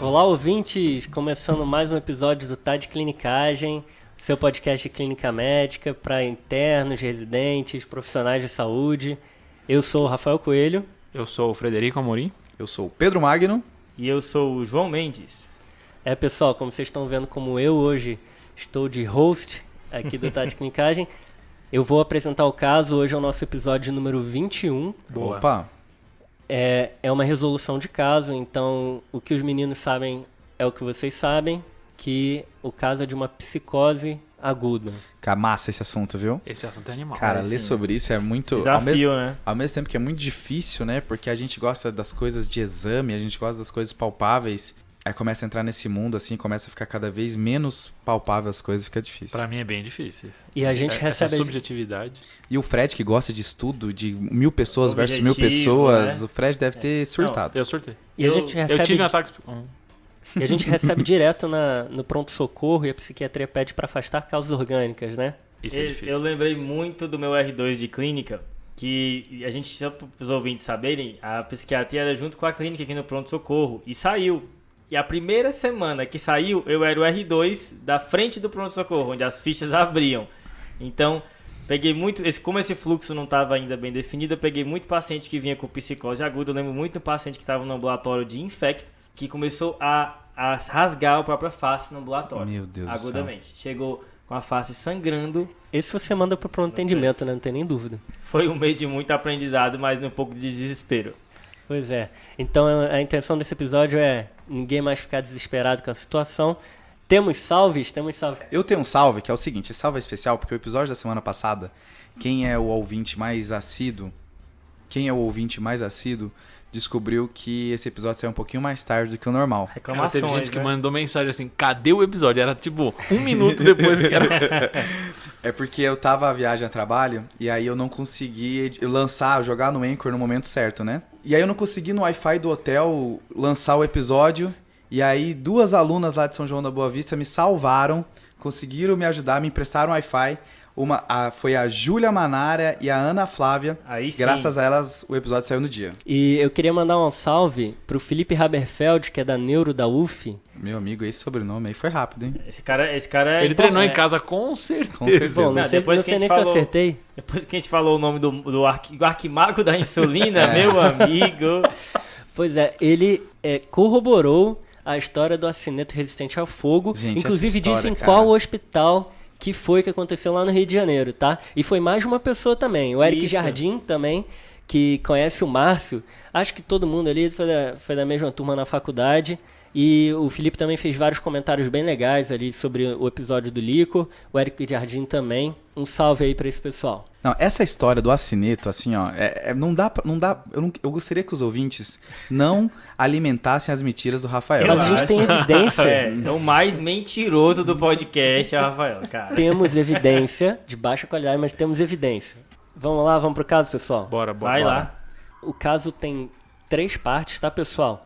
Olá, ouvintes! Começando mais um episódio do Tá de Clinicagem, seu podcast de clínica médica para internos, residentes, profissionais de saúde. Eu sou o Rafael Coelho. Eu sou o Frederico Amorim. Eu sou o Pedro Magno. E eu sou o João Mendes. Pessoal, como vocês estão vendo, como eu hoje estou de host aqui do Tá de Clinicagem, eu vou apresentar o caso. Hoje é o nosso episódio número 21. Boa. Opa! É uma resolução de caso, então o que os meninos sabem é o que vocês sabem, que o caso é de uma psicose aguda. Cara, massa esse assunto, viu? Esse assunto é animal. Cara, ler sobre isso é muito... Desafio, né? Ao mesmo tempo que é muito difícil, né? Porque a gente gosta das coisas de exame, a gente gosta das coisas palpáveis. Aí começa a entrar nesse mundo, assim, começa a ficar cada vez menos palpável as coisas, fica difícil. Pra mim é bem difícil. E a gente recebe... Essa subjetividade. E o Fred, que gosta de estudo, de 1.000 pessoas versus 1.000 Objetivo, pessoas, né? o Fred deve ter surtado. Eu surtei. E a gente recebe... Eu tive um ataque... E a gente recebe direto no pronto-socorro e a psiquiatria pede para afastar causas orgânicas, né? Isso é difícil. Eu lembrei muito do meu R2 de clínica, que a gente, só para os ouvintes saberem, a psiquiatria era junto com a clínica aqui no pronto-socorro e saiu. E a primeira semana que saiu, eu era o R2 da frente do pronto-socorro, onde as fichas abriam. Então, peguei muito... Como esse fluxo não estava ainda bem definido, eu peguei muito paciente que vinha com psicose aguda. Eu lembro muito do paciente que estava no ambulatório de infecto, que começou a rasgar a própria face no ambulatório. Meu Deus agudamente. do céu. Chegou com a face sangrando. Esse você manda pro pronto atendimento, né? Não tem nem dúvida. Foi um mês de muito aprendizado, mas um pouco de desespero. Pois é. Então a intenção desse episódio é ninguém mais ficar desesperado com a situação. Temos salves? Temos salve. Eu tenho um salve, que é o seguinte, esse salve é especial porque o episódio da semana passada, quem é o ouvinte mais assíduo, descobriu que esse episódio saiu um pouquinho mais tarde do que o normal. Cara, Reclamações, teve gente que né? mandou mensagem assim, cadê o episódio? Era tipo 1 minuto depois que era... É porque eu tava a viagem a trabalho e aí eu não consegui jogar no Anchor no momento certo, né? E aí eu não consegui no Wi-Fi do hotel lançar o episódio e aí 2 alunas lá de São João da Boa Vista me salvaram, conseguiram me ajudar, me emprestaram Wi-Fi. Foi a Júlia Manara e a Ana Flávia. Aí sim. Graças a elas, o episódio saiu no dia. E eu queria mandar um salve pro Felipe Haberfeld, que é da Neuro da UF. Meu amigo, esse sobrenome aí foi rápido, hein? Esse cara é Ele treinou em casa com certeza. Com certeza. Bom, não sei, depois não que sei a nem gente se eu falou- acertei. Depois que a gente falou o nome do arquimago da insulina, meu amigo. Pois é, ele corroborou a história do acineto resistente ao fogo. Gente, inclusive essa história, disse em cara. qual hospital que foi que aconteceu lá no Rio de Janeiro, tá? E foi mais de uma pessoa também. O Eric Isso. Jardim também, que conhece o Márcio. Acho que todo mundo ali foi da mesma turma na faculdade. E o Felipe também fez vários comentários bem legais ali sobre o episódio do Lico. O Eric Jardim também. Um salve aí pra esse pessoal. Não, essa história do acineto, assim, ó, eu gostaria que os ouvintes não alimentassem as mentiras do Rafael. Mas a gente tem evidência. É o mais mentiroso do podcast, é o Rafael, cara. Temos evidência, de baixa qualidade, mas temos evidência. Vamos lá, vamos pro caso, pessoal? Bora. Vai lá. O caso tem 3 partes, tá, pessoal?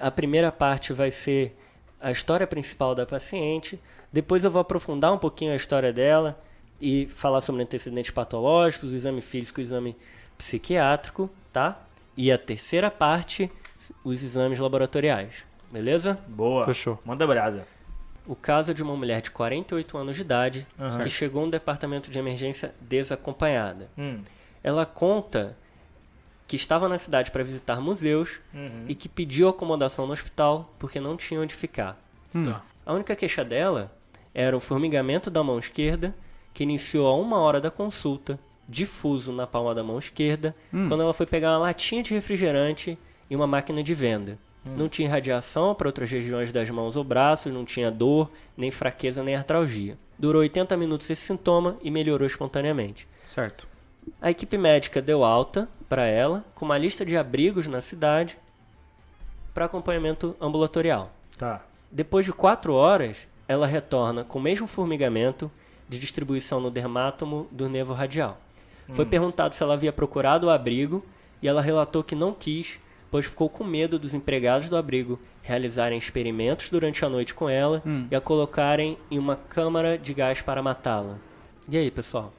A primeira parte vai ser a história principal da paciente. Depois eu vou aprofundar um pouquinho a história dela e falar sobre antecedentes patológicos, o exame físico e o exame psiquiátrico, tá? E a terceira parte, os exames laboratoriais. Beleza? Boa. Fechou. Manda brasa. O caso é de uma mulher de 48 anos de idade que chegou no departamento de emergência desacompanhada. Ela conta que estava na cidade para visitar museus e que pediu acomodação no hospital porque não tinha onde ficar. Tá. A única queixa dela era um formigamento da mão esquerda que iniciou a 1 hora da consulta, difuso na palma da mão esquerda, quando ela foi pegar uma latinha de refrigerante e uma máquina de venda. Não tinha irradiação para outras regiões das mãos ou braços, não tinha dor, nem fraqueza, nem artralgia. Durou 80 minutos esse sintoma e melhorou espontaneamente. Certo. A equipe médica deu alta para ela, com uma lista de abrigos na cidade, para acompanhamento ambulatorial. Tá. Depois de 4 horas, ela retorna com o mesmo formigamento de distribuição no dermátomo do nervo radial. Foi perguntado se ela havia procurado o abrigo e ela relatou que não quis, pois ficou com medo dos empregados do abrigo realizarem experimentos durante a noite com ela e a colocarem em uma câmara de gás para matá-la. E aí, pessoal?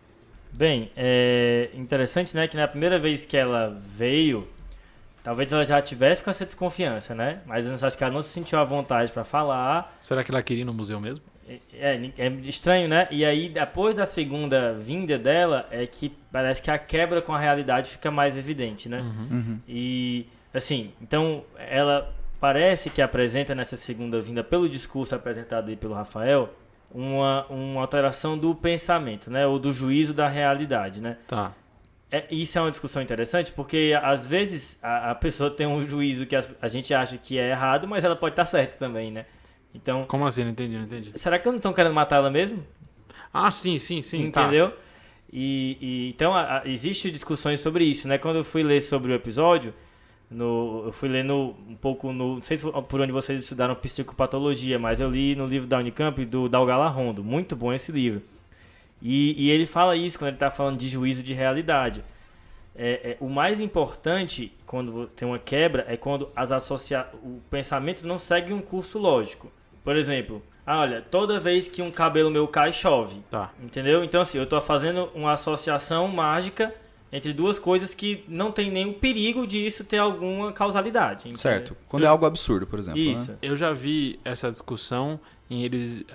Bem, é interessante, né, que na primeira vez que ela veio talvez ela já tivesse com essa desconfiança, né? Mas eu acho que ela não se sentiu à vontade para falar. Será que ela queria ir no museu mesmo? É estranho, né? E aí, depois da segunda vinda dela, é que parece que a quebra com a realidade fica mais evidente, né? E, assim, então, ela parece que apresenta nessa segunda vinda, pelo discurso apresentado aí pelo Rafael, uma alteração do pensamento, né? Ou do juízo da realidade, né? Tá. Isso é uma discussão interessante, porque às vezes a pessoa tem um juízo que a gente acha que é errado, mas ela pode estar certa também, né? Então, Como assim? Não entendi. será que não estão querendo matar ela mesmo? Ah, sim, Entendeu? Tá. Então, existem discussões sobre isso, né? Quando eu fui ler sobre o episódio, eu fui lendo um pouco, não sei se por onde vocês estudaram psicopatologia, mas eu li no livro da Unicamp, do Dal Galarrondo. Muito bom esse livro. E ele fala isso quando ele está falando de juízo de realidade. O mais importante, quando tem uma quebra, é quando o pensamento não segue um curso lógico. Por exemplo, olha, toda vez que um cabelo meu cai, chove. Tá. Entendeu? Então, assim, eu estou fazendo uma associação mágica entre duas coisas que não tem nenhum perigo de isso ter alguma causalidade. Entendeu? Certo. Quando é algo absurdo, por exemplo. Isso. Né? Eu já vi essa discussão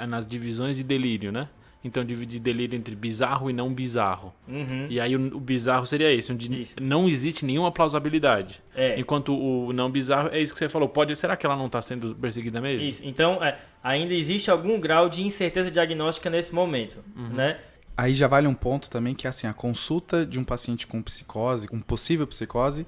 nas divisões de delírio, né? Então, dividir delírio entre bizarro e não bizarro. Uhum. E aí o bizarro seria esse, onde Isso. não existe nenhuma plausibilidade. É. Enquanto o não bizarro é isso que você falou. Será que ela não está sendo perseguida mesmo? Isso. Então, ainda existe algum grau de incerteza diagnóstica nesse momento, né? Aí já vale um ponto também que assim, a consulta de um paciente com psicose, com possível psicose,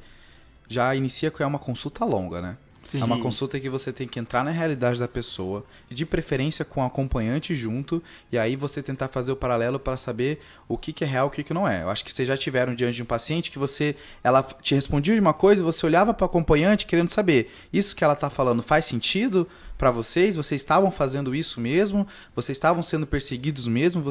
já inicia com uma consulta longa, né? Sim. É uma consulta que você tem que entrar na realidade da pessoa, de preferência com o acompanhante junto, e aí você tentar fazer o paralelo para saber o que é real e o que não é. Eu acho que vocês já tiveram diante de um paciente que ela te respondia de uma coisa e você olhava para o acompanhante querendo saber, isso que ela está falando faz sentido para vocês? Vocês estavam fazendo isso mesmo? Vocês estavam sendo perseguidos mesmo?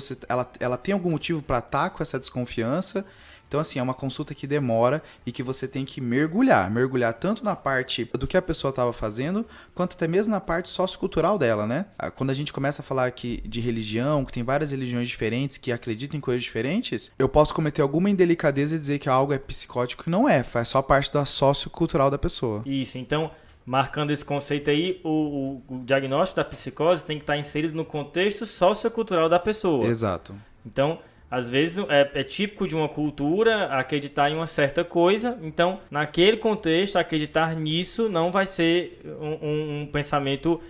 Ela tem algum motivo para estar com essa desconfiança? Então, assim, é uma consulta que demora e que você tem que mergulhar tanto na parte do que a pessoa estava fazendo, quanto até mesmo na parte sociocultural dela, né? Quando a gente começa a falar aqui de religião, que tem várias religiões diferentes que acreditam em coisas diferentes, eu posso cometer alguma indelicadeza e dizer que algo é psicótico e não é, faz só parte da sociocultural da pessoa. Isso, então, marcando esse conceito aí, o diagnóstico da psicose tem que estar inserido no contexto sociocultural da pessoa. Exato. Então, às vezes é típico de uma cultura acreditar em uma certa coisa, então naquele contexto acreditar nisso não vai ser um pensamento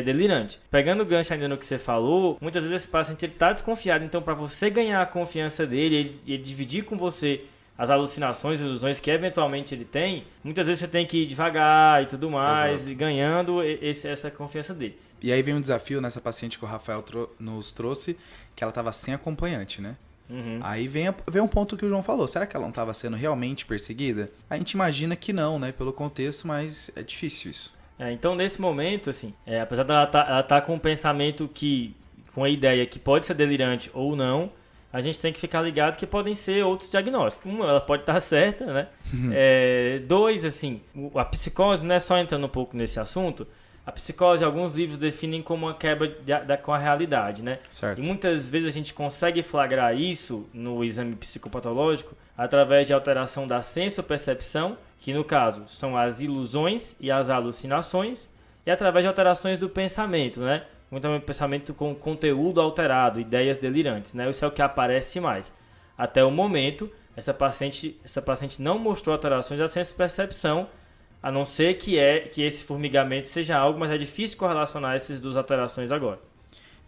delirante. Pegando o gancho ainda no que você falou, muitas vezes esse paciente está desconfiado, então para você ganhar a confiança dele, ele dividir com você as alucinações, ilusões que eventualmente ele tem, muitas vezes você tem que ir devagar e tudo mais, e ganhando essa confiança dele. E aí vem um desafio nessa paciente que o Rafael nos trouxe, que ela estava sem acompanhante, né? Uhum. Aí vem um ponto que o João falou. Será que ela não estava sendo realmente perseguida? A gente imagina que não, né? Pelo contexto, mas é difícil isso. Então, nesse momento, assim, apesar dela tá com um pensamento com a ideia que pode ser delirante ou não, a gente tem que ficar ligado que podem ser outros diagnósticos. Ela pode estar certa, né? Dois, assim, a psicose, não é só entrando um pouco nesse assunto, a psicose, alguns livros definem como uma quebra com a realidade, né? Certo. E muitas vezes a gente consegue flagrar isso no exame psicopatológico através de alteração da sensopercepção, que no caso são as ilusões e as alucinações, e através de alterações do pensamento, né? Muito pensamento com conteúdo alterado, ideias delirantes, né? Isso é o que aparece mais. Até o momento, essa paciente não mostrou alterações da sensopercepção, a não ser que esse formigamento seja algo, mas é difícil correlacionar essas duas alterações agora.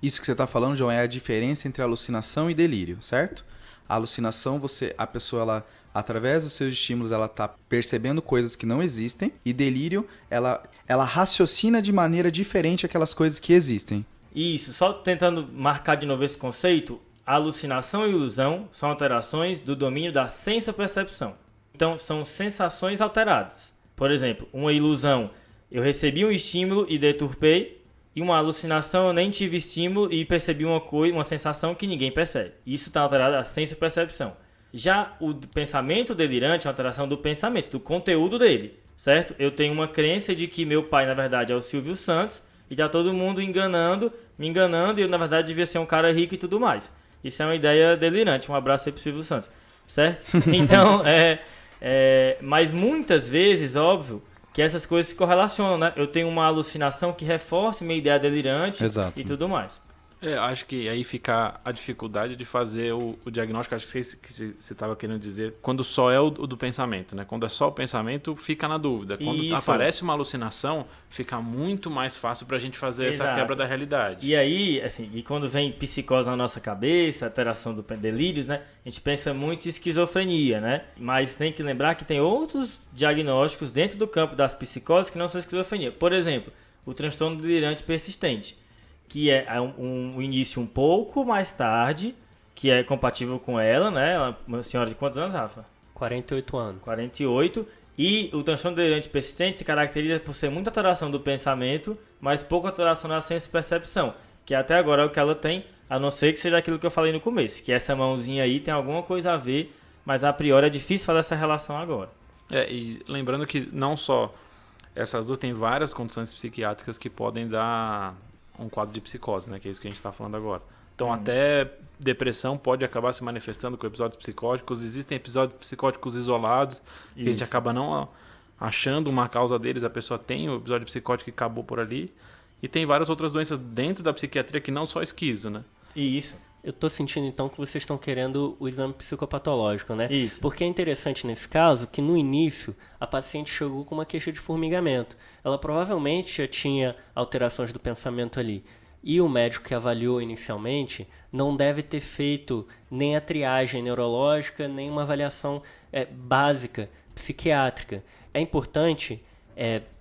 Isso que você está falando, João, é a diferença entre alucinação e delírio, certo? A alucinação, a pessoa, ela, através dos seus estímulos, ela está percebendo coisas que não existem. E delírio, ela raciocina de maneira diferente aquelas coisas que existem. Isso, só tentando marcar de novo esse conceito, a alucinação e ilusão são alterações do domínio da sensopercepção. Então, são sensações alteradas. Por exemplo, uma ilusão, eu recebi um estímulo e deturpei, e uma alucinação, eu nem tive estímulo e percebi uma sensação que ninguém percebe. Isso está alterado a sensopercepção. Já o pensamento delirante é uma alteração do pensamento, do conteúdo dele, certo? Eu tenho uma crença de que meu pai, na verdade, é o Silvio Santos, e está todo mundo me enganando, e eu, na verdade, devia ser um cara rico e tudo mais. Isso é uma ideia delirante. Um abraço aí pro Silvio Santos, certo? Então, Mas muitas vezes, óbvio, que essas coisas se correlacionam, né? Eu tenho uma alucinação que reforça minha ideia delirante Exato. e tudo mais. Acho que aí fica a dificuldade de fazer o diagnóstico. Acho que você estava querendo dizer quando só é o do pensamento, né? Quando é só o pensamento, fica na dúvida. Quando Isso. aparece uma alucinação, fica muito mais fácil para a gente fazer essa Exato. quebra da realidade. E aí, assim, e quando vem psicose na nossa cabeça, alteração do delírios, né? A gente pensa muito em esquizofrenia, né? Mas tem que lembrar que tem outros diagnósticos dentro do campo das psicoses que não são esquizofrenia. Por exemplo, o transtorno delirante persistente, que é um início um pouco mais tarde, que é compatível com ela, né? Uma senhora de quantos anos, Rafa? 48 anos. 48. E o transtorno delirante persistente se caracteriza por ser muita alteração do pensamento, mas pouca alteração na senso-percepção, que até agora é o que ela tem, a não ser que seja aquilo que eu falei no começo, que essa mãozinha aí tem alguma coisa a ver, mas a priori é difícil fazer essa relação agora. E lembrando que não só essas duas, tem várias condições psiquiátricas que podem dar um quadro de psicose, né? Que é isso que a gente está falando agora. Então, até depressão pode acabar se manifestando com episódios psicóticos. Existem episódios psicóticos isolados que a gente acaba não achando uma causa deles. A pessoa tem o episódio psicótico e acabou por ali. E tem várias outras doenças dentro da psiquiatria que não só esquizo, né? Isso. Eu tô sentindo então que vocês estão querendo o exame psicopatológico, né? Isso. Porque é interessante nesse caso que no início a paciente chegou com uma queixa de formigamento. Ela provavelmente já tinha alterações do pensamento ali. E o médico que avaliou inicialmente não deve ter feito nem a triagem neurológica, nem uma avaliação básica psiquiátrica. É importante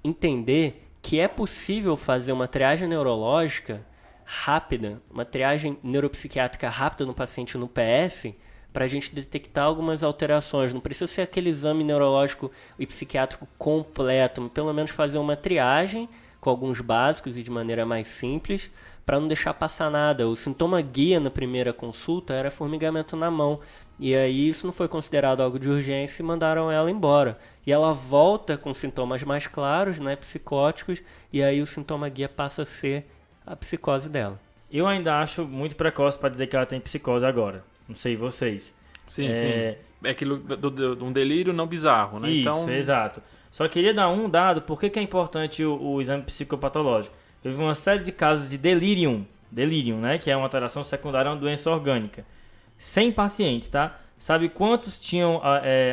entender que é possível fazer uma triagem neurológica rápida, uma triagem neuropsiquiátrica rápida no paciente no PS, para a gente detectar algumas alterações. Não precisa ser aquele exame neurológico e psiquiátrico completo, mas pelo menos fazer uma triagem com alguns básicos e de maneira mais simples, para não deixar passar nada. O sintoma guia na primeira consulta era formigamento na mão, e aí isso não foi considerado algo de urgência e mandaram ela embora. E ela volta com sintomas mais claros, né, psicóticos, e aí o sintoma guia passa a ser a psicose dela. Eu ainda acho muito precoce para dizer que ela tem psicose agora. Não sei vocês. Sim, sim. É aquilo de um delírio não bizarro, né? Isso, então... exato. Só queria dar um dado, por que é importante o exame psicopatológico? Eu vi uma série de casos de delirium, né? Que é uma alteração secundária a uma doença orgânica. 100 pacientes, tá? Sabe quantos tinham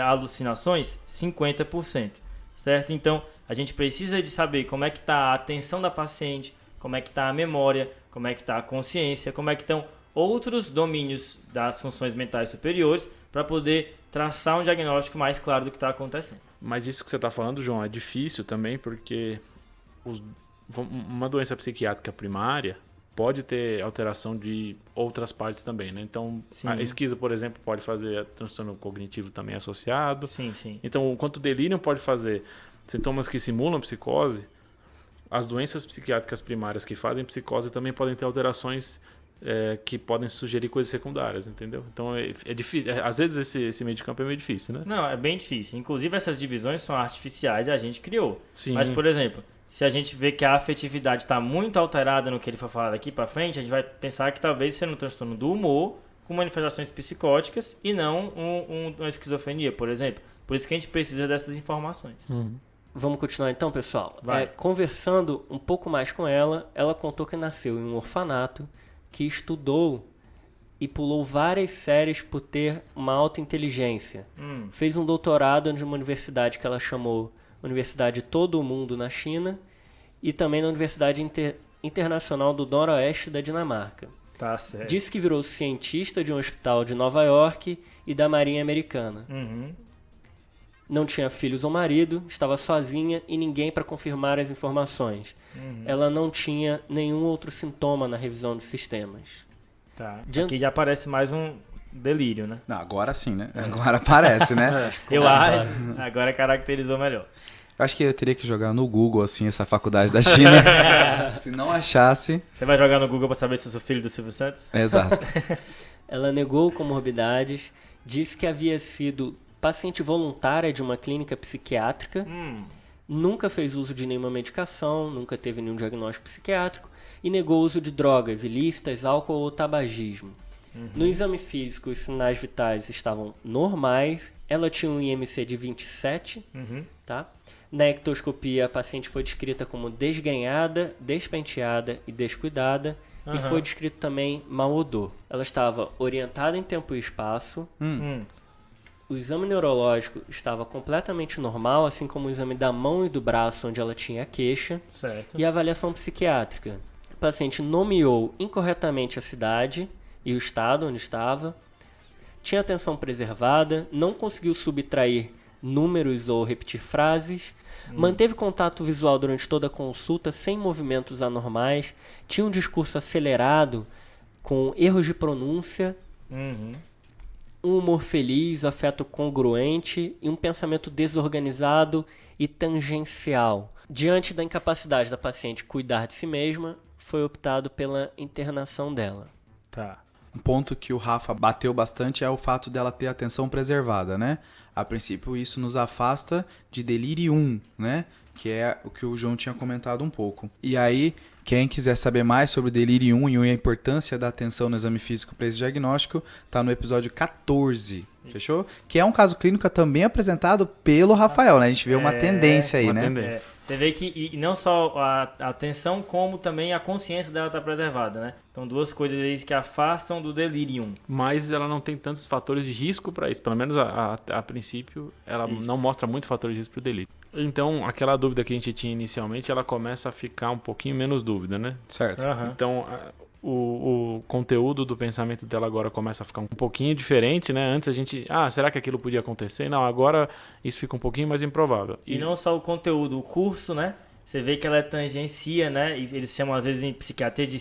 alucinações? 50%, certo? Então, a gente precisa de saber como é que está a atenção da paciente, como é que está a memória, como é que está a consciência, como é que estão outros domínios das funções mentais superiores para poder traçar um diagnóstico mais claro do que está acontecendo. Mas isso que você está falando, João, é difícil também porque uma doença psiquiátrica primária pode ter alteração de outras partes também, né? Então, Sim. a esquizo, por exemplo, pode fazer transtorno cognitivo também associado. Sim, sim. Então, enquanto o delírio pode fazer sintomas que simulam psicose, as doenças psiquiátricas primárias que fazem psicose também podem ter alterações que podem sugerir coisas secundárias, entendeu? Então é difícil. Às vezes esse meio de campo é meio difícil, né? Não, é bem difícil. Inclusive essas divisões são artificiais e a gente criou. Sim. Mas, por exemplo, se a gente vê que a afetividade está muito alterada no que ele for falar daqui para frente, a gente vai pensar que talvez seja um transtorno do humor com manifestações psicóticas e não uma esquizofrenia, por exemplo. Por isso que a gente precisa dessas informações. Vamos continuar então, pessoal? Vai. Conversando um pouco mais com ela, ela contou que nasceu em um orfanato, que estudou e pulou várias séries por ter uma alta inteligência. Fez um doutorado em uma universidade que ela chamou Universidade Todo o Mundo na China e também na Universidade Internacional do Noroeste da Dinamarca. Tá certo. Disse que virou cientista de um hospital de Nova York e da Marinha Americana. Não tinha filhos ou marido, estava sozinha e ninguém para confirmar as informações. Ela não tinha nenhum outro sintoma na revisão de sistemas. Tá. Aqui já aparece mais um delírio, né? Não, agora sim, né? Agora aparece, né? Eu acho. Agora caracterizou melhor. Eu acho que eu teria que jogar no Google, assim, essa faculdade da China. Se não achasse... Você vai jogar no Google para saber se eu sou filho do Silvio Santos? Exato. Ela negou comorbidades, disse que havia sido paciente voluntária de uma clínica psiquiátrica, nunca fez uso de nenhuma medicação, nunca teve nenhum diagnóstico psiquiátrico e negou o uso de drogas ilícitas, álcool ou tabagismo. No exame físico, os sinais vitais estavam normais. Ela tinha um IMC de 27, tá? Na ectoscopia, a paciente foi descrita como desgrenhada, despenteada e descuidada. E foi descrito também mau odor. Ela estava orientada em tempo e espaço. O exame neurológico estava completamente normal, assim como o exame da mão e do braço, onde ela tinha a queixa. Certo. E a avaliação psiquiátrica. O paciente nomeou incorretamente a cidade e o estado onde estava. Tinha atenção preservada, não conseguiu subtrair números ou repetir frases. Manteve contato visual durante toda a consulta, sem movimentos anormais. Tinha um discurso acelerado, com erros de pronúncia. Um humor feliz, afeto congruente e um pensamento desorganizado e tangencial. Diante da incapacidade da paciente cuidar de si mesma, foi optado pela internação dela. Tá. Um ponto que o Rafa bateu bastante é o fato dela ter atenção preservada, né? A princípio, isso nos afasta de delirium, né? Que é o que o João tinha comentado um pouco. E aí, quem quiser saber mais sobre delirium e a importância da atenção no exame físico para esse diagnóstico, tá no episódio 14, fechou? Que é um caso clínico também apresentado pelo Rafael, né? A gente vê uma tendência aí, né? Tendência. Você vê que e não só a atenção, como também a consciência dela está preservada, né? Então, duas coisas aí que afastam do delirium. Mas ela não tem tantos fatores de risco para isso. Pelo menos a princípio, ela não mostra muitos fatores de risco para o delírio. Então, aquela dúvida que a gente tinha inicialmente, ela começa a ficar um pouquinho menos dúvida, né? Certo. Então, o conteúdo do pensamento dela agora começa a ficar um pouquinho diferente, né? Antes a gente... será que aquilo podia acontecer? Não, agora isso fica um pouquinho mais improvável. E não só o conteúdo, o curso, né? Você vê que ela tangencia, né? Eles chamam às vezes em psiquiatria de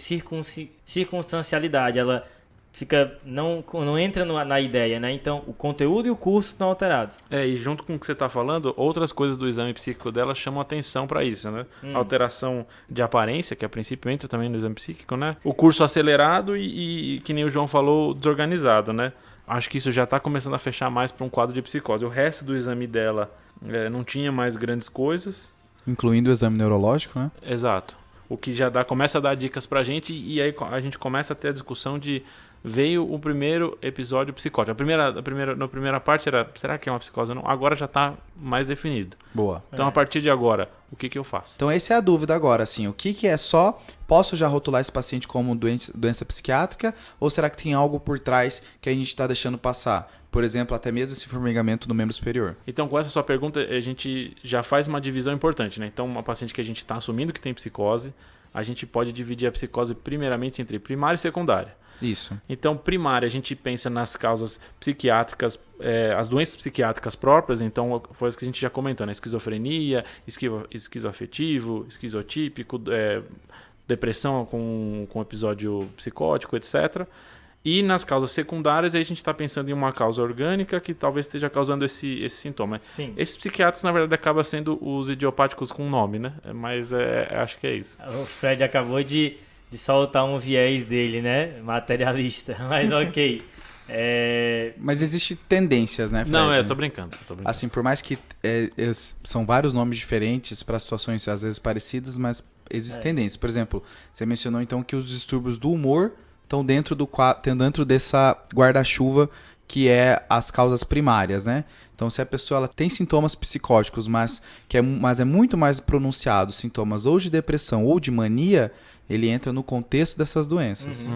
circunstancialidade. Ela fica não entra na ideia, né? Então, o conteúdo e o curso estão alterados. E junto com o que você está falando, outras coisas do exame psíquico dela chamam atenção para isso, né? Alteração de aparência, que a princípio entra também no exame psíquico, né? O curso acelerado e que nem o João falou, desorganizado, né? Acho que isso já está começando a fechar mais para um quadro de psicose. O resto do exame dela não tinha mais grandes coisas. Incluindo o exame neurológico, né? Exato. O que já começa a dar dicas pra gente e aí a gente começa a ter a discussão de veio o primeiro episódio psicótico. Na primeira parte era, será que é uma psicose ou não? Agora já está mais definido. Boa. Então, a partir de agora, o que eu faço? Então, essa é a dúvida agora, assim. O que é só... Posso já rotular esse paciente como doença psiquiátrica? Ou será que tem algo por trás que a gente está deixando passar? Por exemplo, até mesmo esse formigamento no membro superior. Então, com essa sua pergunta, a gente já faz uma divisão importante, né? Então, uma paciente que a gente está assumindo que tem psicose, a gente pode dividir a psicose primeiramente entre primária e secundária. Isso. Então, primária, a gente pensa nas causas psiquiátricas, as doenças psiquiátricas próprias, então foi isso que a gente já comentou, né? Esquizofrenia, esquizoafetivo, esquizotípico, depressão com episódio psicótico, etc. E nas causas secundárias, aí a gente está pensando em uma causa orgânica que talvez esteja causando esse sintoma. Sim. Esses psiquiatras, na verdade, acabam sendo os idiopáticos com nome, né? Mas acho que é isso. O Fred acabou de soltar um viés dele, né? Materialista, mas ok. Mas existem tendências, né, Fred? Não, eu tô brincando. Assim, por mais que são vários nomes diferentes para situações às vezes parecidas, mas existem tendências. Por exemplo, você mencionou então que os distúrbios do humor estão dentro dessa guarda-chuva que é as causas primárias, né? Então, se a pessoa ela tem sintomas psicóticos, mas é muito mais pronunciado sintomas ou de depressão ou de mania, ele entra no contexto dessas doenças.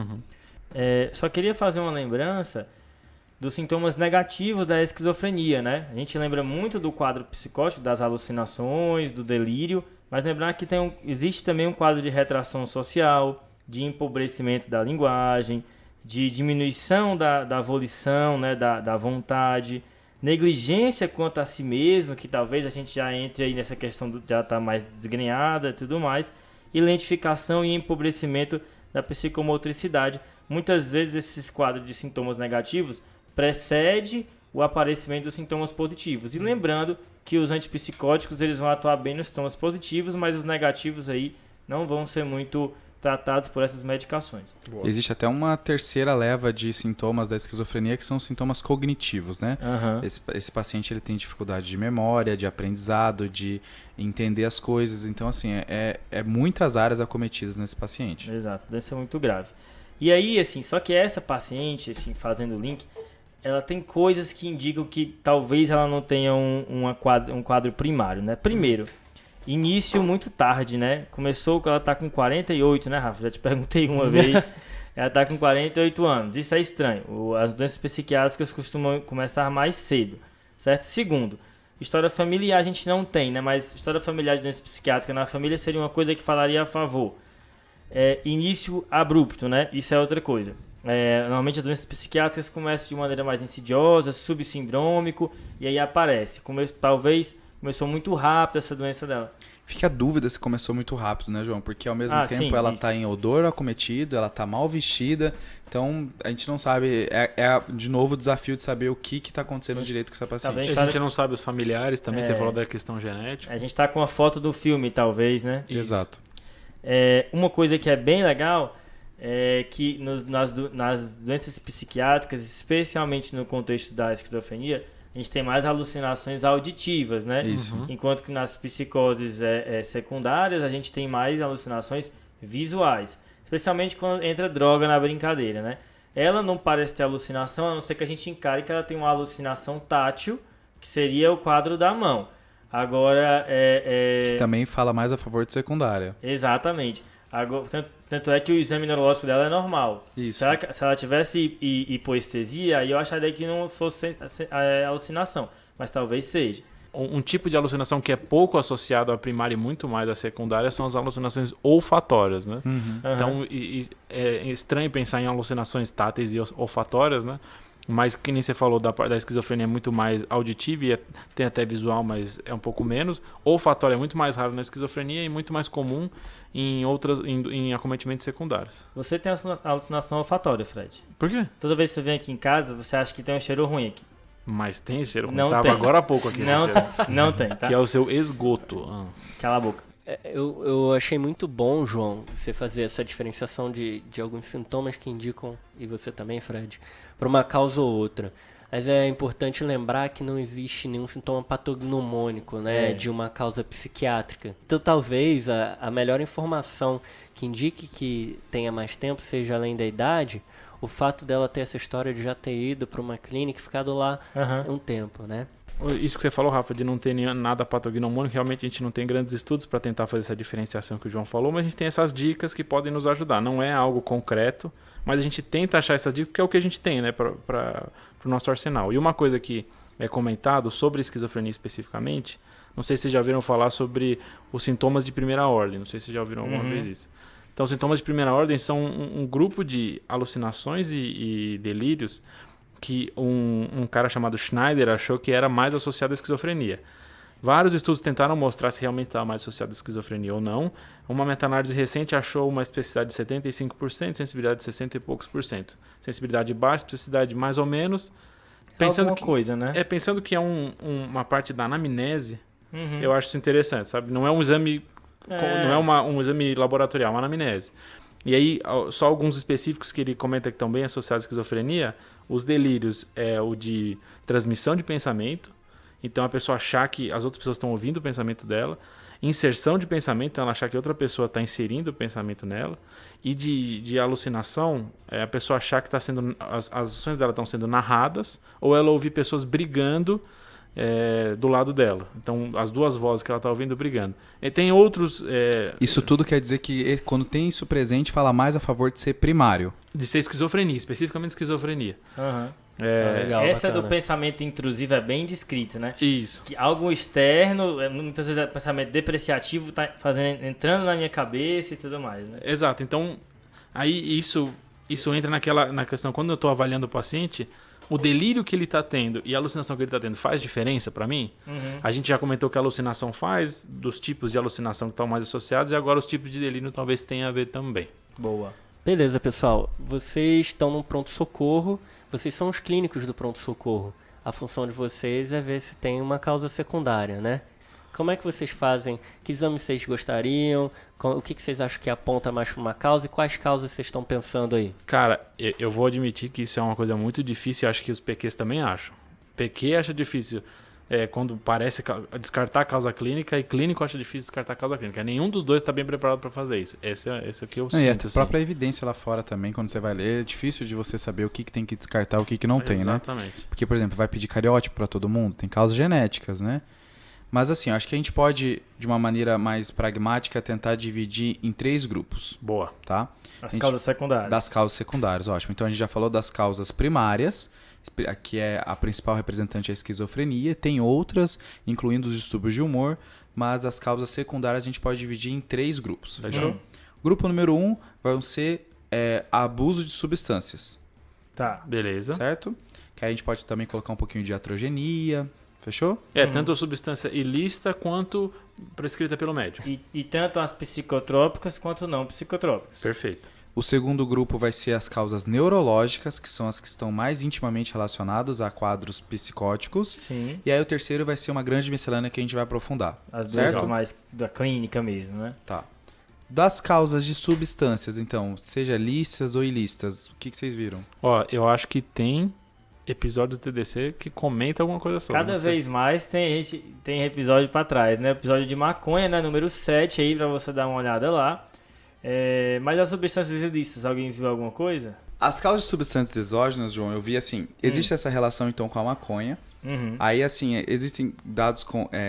Só queria fazer uma lembrança dos sintomas negativos da esquizofrenia, né? A gente lembra muito do quadro psicótico, das alucinações, do delírio, mas lembrar que existe também um quadro de retração social, de empobrecimento da linguagem, de diminuição da volição, né, da vontade, negligência quanto a si mesmo, que talvez a gente já entre aí nessa questão de já estar mais desgrenhada e tudo mais, e lentificação e empobrecimento da psicomotricidade. Muitas vezes esses quadros de sintomas negativos precedem o aparecimento dos sintomas positivos. E lembrando que os antipsicóticos eles vão atuar bem nos sintomas positivos, mas os negativos aí não vão ser muito tratados por essas medicações. Boa. Existe até uma terceira leva de sintomas da esquizofrenia que são sintomas cognitivos, né? Esse paciente ele tem dificuldade de memória, de aprendizado, de entender as coisas. Então, assim, muitas áreas acometidas nesse paciente. Exato, deve ser muito grave. E aí, assim, só que essa paciente, assim, fazendo o link, ela tem coisas que indicam que talvez ela não tenha um quadro primário, né? Primeiro, início muito tarde, né? Começou quando ela tá com 48, né, Rafa? Já te perguntei uma vez. Ela tá com 48 anos. Isso é estranho. As doenças psiquiátricas costumam começar mais cedo, certo? Segundo, história familiar a gente não tem, né? Mas história familiar de doença psiquiátrica na família seria uma coisa que falaria a favor. Início abrupto, né? Isso é outra coisa. Normalmente as doenças psiquiátricas começam de maneira mais insidiosa, subsindrômico, e aí aparece. Talvez começou muito rápido essa doença dela. Fica a dúvida se começou muito rápido, né, João? Porque ao mesmo tempo sim, ela isso. tá em odor acometido, ela tá mal vestida, então a gente não sabe, de novo o desafio de saber o que tá acontecendo direito com essa paciente. Talvez A gente não sabe os familiares também, você falou da questão genética. A gente tá com a foto do filme, talvez, né? Exato. Uma coisa que é bem legal é que nas doenças psiquiátricas, especialmente no contexto da esquizofrenia, a gente tem mais alucinações auditivas, né? Isso. Enquanto que nas psicoses secundárias a gente tem mais alucinações visuais. Especialmente quando entra droga na brincadeira, né? Ela não parece ter alucinação, a não ser que a gente encare que ela tem uma alucinação tátil, que seria o quadro da mão. Agora, Que também fala mais a favor de secundária. Exatamente. Agora, tanto é que o exame neurológico dela é normal. Isso. Se ela tivesse hipoestesia, aí eu acharia que não fosse alucinação. Mas talvez seja. Um tipo de alucinação que é pouco associado à primária e muito mais à secundária são as alucinações olfatórias, né? Então, é estranho pensar em alucinações táteis e olfatórias, né? Mas que nem você falou da esquizofrenia é muito mais auditiva e tem até visual, mas é um pouco menos. Olfatória é muito mais raro na esquizofrenia e muito mais comum em acometimentos secundários. Você tem alucinação olfatória, Fred. Por quê? Toda vez que você vem aqui em casa, você acha que tem um cheiro ruim aqui. Mas tem esse cheiro ruim. Não Tava tem. agora há pouco aqui. Não, esse cheiro. não tem, tá? Que é o seu esgoto. Cala a boca. Eu achei muito bom, João, você fazer essa diferenciação de alguns sintomas que indicam, e você também, Fred, para uma causa ou outra. Mas é importante lembrar que não existe nenhum sintoma patognomônico, né, de uma causa psiquiátrica. Então, talvez a melhor informação que indique que tenha mais tempo seja, além da idade, o fato dela ter essa história de já ter ido para uma clínica e ficado lá um tempo, né? Isso que você falou, Rafa, de não ter nada patognomônico, realmente a gente não tem grandes estudos para tentar fazer essa diferenciação que o João falou, mas a gente tem essas dicas que podem nos ajudar. Não é algo concreto, mas a gente tenta achar essas dicas porque é o que a gente tem, né, para o nosso arsenal. E uma coisa que é comentado sobre esquizofrenia especificamente, não sei se vocês já ouviram falar sobre os sintomas de primeira ordem, não sei se vocês já ouviram alguma vez isso. Então, os sintomas de primeira ordem são um grupo de alucinações e delírios que um cara chamado Schneider achou que era mais associado à esquizofrenia. Vários estudos tentaram mostrar se realmente estava mais associado à esquizofrenia ou não. Uma meta-análise recente achou uma especificidade de 75%, sensibilidade de 60 e poucos por cento. Sensibilidade baixa, especificidade mais ou menos. Pensando coisa, né? Pensando que é uma parte da anamnese, eu acho isso interessante, sabe? Não é um exame, não é um exame laboratorial, é uma anamnese. E aí, só alguns específicos que ele comenta que estão bem associados à esquizofrenia. Os delírios é o de transmissão de pensamento. Então, a pessoa achar que as outras pessoas estão ouvindo o pensamento dela. Inserção de pensamento, então ela achar que outra pessoa está inserindo o pensamento nela. E de alucinação, a pessoa achar que está sendo as ações dela estão sendo narradas. Ou ela ouvir pessoas brigando do lado dela. Então, as duas vozes que ela está ouvindo brigando. E tem outros... Isso tudo quer dizer que quando tem isso presente, fala mais a favor de ser primário. De ser esquizofrenia, especificamente esquizofrenia. Legal, essa bacana. do pensamento intrusivo é bem descrita, né? Isso. Que algo externo, muitas vezes o pensamento depreciativo tá entrando na minha cabeça e tudo mais, né? Exato. Então, aí isso entra na questão, quando eu estou avaliando o paciente, o delírio que ele está tendo e a alucinação que ele está tendo faz diferença para mim? A gente já comentou que a alucinação faz, dos tipos de alucinação que estão mais associados, e agora os tipos de delírio talvez tenham a ver também. Boa. Beleza, pessoal. Vocês estão num pronto-socorro, vocês são os clínicos do pronto-socorro. A função de vocês é ver se tem uma causa secundária, né? Como é que vocês fazem? Que exames vocês gostariam? O que vocês acham que aponta mais para uma causa? E quais causas vocês estão pensando aí? Cara, eu vou admitir que isso é uma coisa muito difícil e acho que os PQs também acham. PQ acha difícil quando parece descartar a causa clínica e clínico acha difícil descartar a causa clínica. Nenhum dos dois está bem preparado para fazer isso. Esse é o que eu sinto. E a própria evidência lá fora também, quando você vai ler, é difícil de você saber o que tem que descartar e o que não tem, né? Exatamente. Porque, por exemplo, vai pedir cariótipo para todo mundo, tem causas genéticas, né? Mas assim, eu acho que a gente pode, de uma maneira mais pragmática, tentar dividir em 3 grupos. Boa. Tá? As causas secundárias. Das causas secundárias, ótimo. Então a gente já falou das causas primárias, que é a principal representante é a esquizofrenia. Tem outras, incluindo os distúrbios de humor, mas as causas secundárias a gente pode dividir em 3 grupos. Fechou? Grupo número 1 vão ser abuso de substâncias. Tá. Beleza. Certo? Que aí a gente pode também colocar um pouquinho de iatrogenia. Fechou? Tanto a substância ilícita quanto prescrita pelo médico. E tanto as psicotrópicas quanto não psicotrópicas. Perfeito. O segundo grupo vai ser as causas neurológicas, que são as que estão mais intimamente relacionadas a quadros psicóticos. Sim. E aí o terceiro vai ser uma grande miscelânea que a gente vai aprofundar. As certo? duas mais da clínica mesmo, né? Tá. Das causas de substâncias, então, seja lícitas ou ilícitas, o que vocês viram? Ó, eu acho que tem episódio do TDC que comenta alguma coisa sobre. Cada vez mais tem episódio pra trás, né? Episódio de maconha, né? Número 7 aí, pra você dar uma olhada lá. Mas as substâncias ilícitas, alguém viu alguma coisa? As causas de substâncias exógenas, João, eu vi assim, existe essa relação então com a maconha. Aí assim, existem dados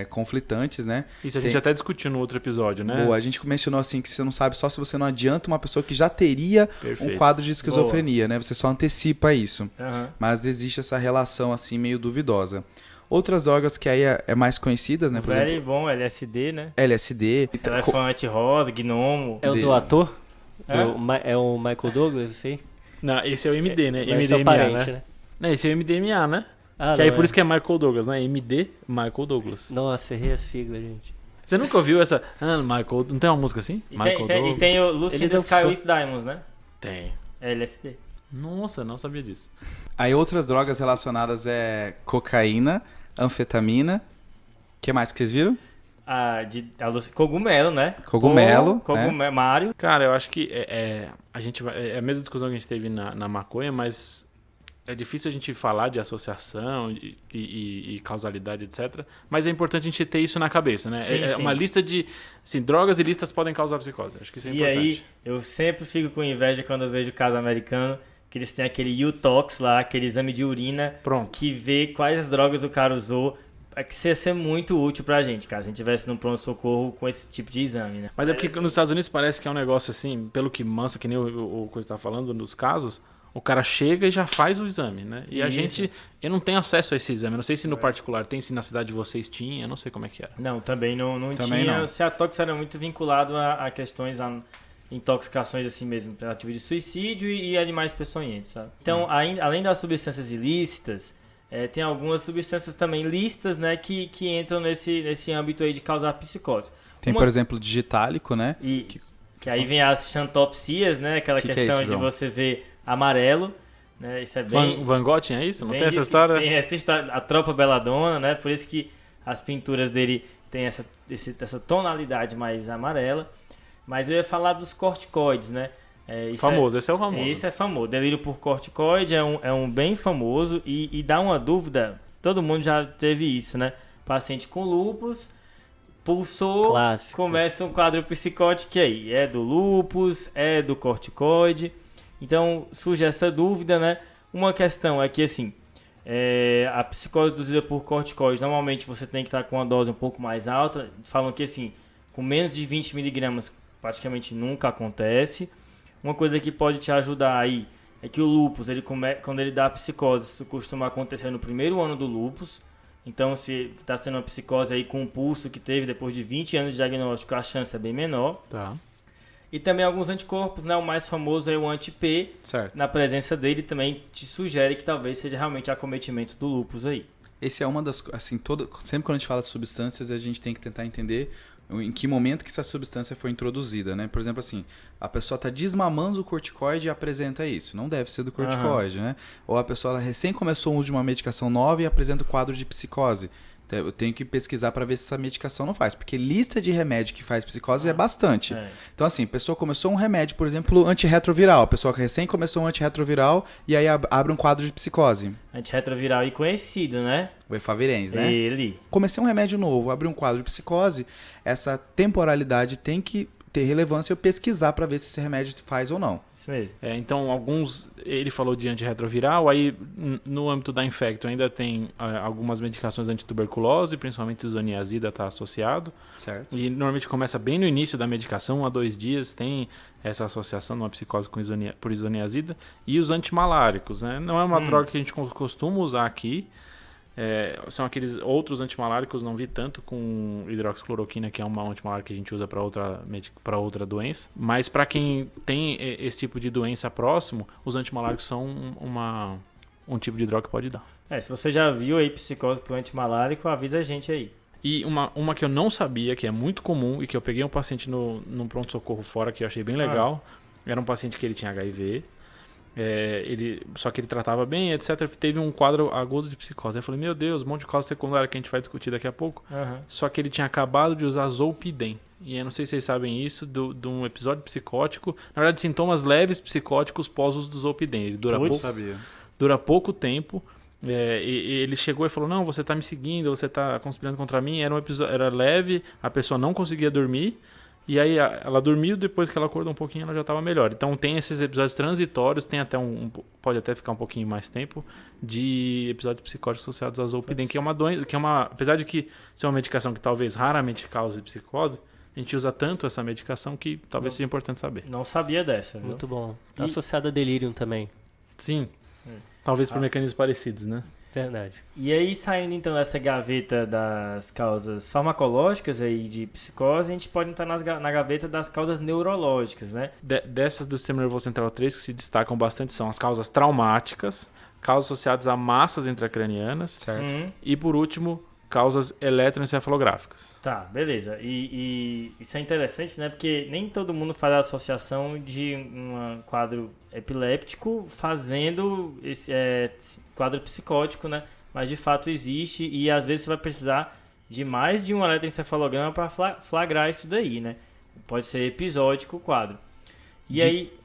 conflitantes, né? Isso a gente até discutiu no outro episódio, né? Boa, a gente mencionou assim que você não sabe só se você não adianta uma pessoa que já teria Perfeito. um quadro de esquizofrenia, né? Você só antecipa isso. Uhum. Mas existe essa relação assim meio duvidosa. Outras drogas que aí é mais conhecidas, né? Por Very exemplo, bom, LSD, né? LSD. Elefante rosa, gnomo. É o Dele. do ator? Hã? É o Michael Douglas, sei? Não, esse é o MD, né? Mas é o MDMA, parente, né? Não, esse é o MDMA, né? Ah, Que aí não, por isso que é Michael Douglas, né? MD, Michael Douglas. Nossa, errei a sigla, gente. Você nunca ouviu essa... Michael... Não tem uma música assim? E Michael tem Douglas? o Lucy Ele in the Sky dançou. with Diamonds, né? Tem. LSD. Nossa, não sabia disso. Aí outras drogas relacionadas é cocaína, anfetamina. O que mais que vocês viram? Cogumelo, né? Cogumelo, Cogumelo, Mário. Cara, eu acho que a gente vai... É a mesma discussão que a gente teve na maconha, mas é difícil a gente falar de associação e causalidade, etc. Mas é importante a gente ter isso na cabeça, né? Sim, sim. Uma lista de... Assim, drogas ilícitas podem causar psicose. Acho que isso é E importante. aí, eu sempre fico com inveja quando eu vejo caso americano, que eles têm aquele U-Tox lá, aquele exame de urina, Pronto. que vê quais drogas o cara usou. É que isso ia ser muito útil pra gente, cara, se a gente tivesse no pronto-socorro com esse tipo de exame, né? Mas é porque nos Estados Unidos parece que é um negócio assim, pelo que mansa, que nem o Coisa tá falando nos casos, o cara chega e já faz o exame, né? E a Isso. gente, eu não tenho acesso a esse exame. Eu não sei se no particular tem, se na cidade de vocês tinha, eu não sei como é que era. Não, também não Também tinha. não. O Ceatox era muito vinculado a questões, a intoxicações assim mesmo, tentativa de suicídio e animais peçonhentos, sabe? Então, além das substâncias ilícitas, tem algumas substâncias também lícitas, né, que entram nesse âmbito aí de causar psicose. Tem, por exemplo, digitálico, né? E que aí vem as xantopsias, né, aquela Que é questão isso, de João? você ver amarelo, né, isso é bem... Van Gogh tinha isso? Não bem tem essa isso, história? Tem essa história, a tropa Belladonna, né, por isso que as pinturas dele têm essa tonalidade mais amarela. Mas eu ia falar dos corticoides, né? Famoso, esse é o famoso. Esse é famoso. Delírio por corticoide é um bem famoso e dá uma dúvida. Todo mundo já teve isso, né? Paciente com lúpus, pulsou, Clássico. começa um quadro psicótico aí. É do lúpus, é do corticoide. Então surge essa dúvida, né? Uma questão é que assim, a psicose induzida por corticoide, normalmente você tem que estar com uma dose um pouco mais alta. Falam que assim, com menos de 20 miligramas praticamente nunca acontece. Uma coisa que pode te ajudar aí é que o lúpus, quando ele dá a psicose, isso costuma acontecer no primeiro ano do lúpus. Então, se está sendo uma psicose aí com um pulso que teve depois de 20 anos de diagnóstico, a chance é bem menor. Tá. E também alguns anticorpos, né? O mais famoso é o anti-P. Certo. Na presença dele também te sugere que talvez seja realmente acometimento do lúpus aí. Esse é uma das, assim, sempre quando a gente fala de substâncias, a gente tem que tentar entender em que momento que essa substância foi introduzida, né? Por exemplo, assim, a pessoa está desmamando o corticoide e apresenta isso. Não deve ser do corticoide, né? Ou a pessoa ela recém começou o uso de uma medicação nova e apresenta o quadro de psicose. Eu tenho que pesquisar para ver se essa medicação não faz. Porque lista de remédio que faz psicose é bastante. Então, assim, a pessoa começou um remédio, por exemplo, antirretroviral. A pessoa que recém começou um antirretroviral e aí abre um quadro de psicose. Antirretroviral e conhecido, né? O Efavirenz, né? Ele. Comecei um remédio novo, abri um quadro de psicose, essa temporalidade tem que ter relevância e eu pesquisar para ver se esse remédio faz ou não. Isso mesmo. Então, ele falou de antirretroviral, aí no âmbito da infecto ainda tem algumas medicações antituberculose, principalmente o isoniazida está associado. Certo. E normalmente começa bem no início da medicação, 1 a 2 dias tem essa associação numa psicose por isoniazida. E os antimaláricos, né? Não é uma droga que a gente costuma usar aqui. São aqueles outros antimaláricos, não vi tanto com hidroxicloroquina, que é uma antimalárica que a gente usa para outra doença. Mas para quem tem esse tipo de doença próximo, os antimaláricos são um tipo de droga que pode dar. Se você já viu aí psicose por antimalárico, avisa a gente aí. E uma que eu não sabia, que é muito comum, e que eu peguei um paciente num pronto-socorro fora, que eu achei bem legal. Era um paciente que ele tinha HIV. Só que ele tratava bem, etc. Teve um quadro agudo de psicose. Eu falei, meu Deus, um monte de causa secundária que a gente vai discutir daqui a pouco. Só que ele tinha acabado de usar Zolpidem. E eu não sei se vocês sabem isso, de um episódio psicótico. Na verdade, sintomas leves psicóticos pós-uso do Zolpidem. Ele dura pouco tempo. E ele chegou e falou, não, você tá me seguindo, você tá conspirando contra mim. Era leve, a pessoa não conseguia dormir. E aí ela dormiu, depois que ela acordou um pouquinho, ela já estava melhor. Então tem esses episódios transitórios, tem até pode até ficar um pouquinho mais tempo, de episódios psicóticos associados à Zolpidem, que é uma doença, apesar de que ser uma medicação que talvez raramente cause psicose, a gente usa tanto essa medicação que talvez seja importante saber. Não sabia dessa, viu? Muito bom. Está associado a delírio também. Sim. Talvez por mecanismos parecidos, né? Verdade. E aí, saindo então dessa gaveta das causas farmacológicas aí de psicose, a gente pode entrar na gaveta das causas neurológicas, né? Dessas do sistema nervoso central 3 que se destacam bastante são as causas traumáticas, causas associadas a massas intracranianas, Certo. E por último, causas eletroencefalográficas. Tá, beleza. E isso é interessante, né? Porque nem todo mundo faz a associação de um quadro epiléptico fazendo esse quadro psicótico, né? Mas de fato existe e às vezes você vai precisar de mais de um eletroencefalograma para flagrar isso daí, né? Pode ser episódico o quadro.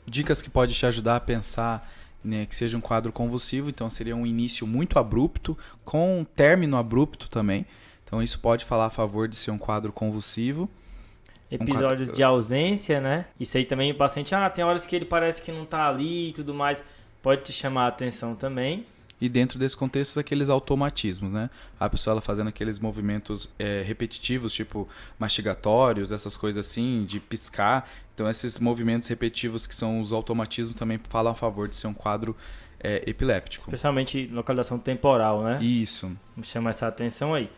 Dicas que pode te ajudar a pensar, né, que seja um quadro convulsivo, então seria um início muito abrupto, com um término abrupto também. Então isso pode falar a favor de ser um quadro convulsivo. Episódios de ausência, né? Isso aí também o paciente, tem horas que ele parece que não tá ali e tudo mais, pode te chamar a atenção também. E dentro desse contexto, aqueles automatismos, né? A pessoa ela fazendo aqueles movimentos repetitivos, tipo mastigatórios, essas coisas assim, de piscar. Então esses movimentos repetitivos que são os automatismos também falam a favor de ser um quadro epiléptico. Especialmente localização temporal, né? Isso. Chama essa atenção aí.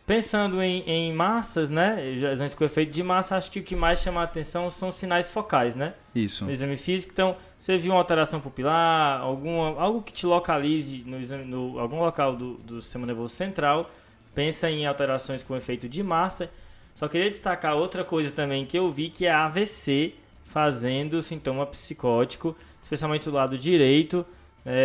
Pensando em massas, né? Exames com efeito de massa, acho que o que mais chama a atenção são os sinais focais, né? Isso. No exame físico. Então, você viu uma alteração pupilar, algo que te localize no algum local do sistema nervoso central, pensa em alterações com efeito de massa. Só queria destacar outra coisa também que eu vi, que é a AVC fazendo sintoma psicótico, especialmente do lado direito.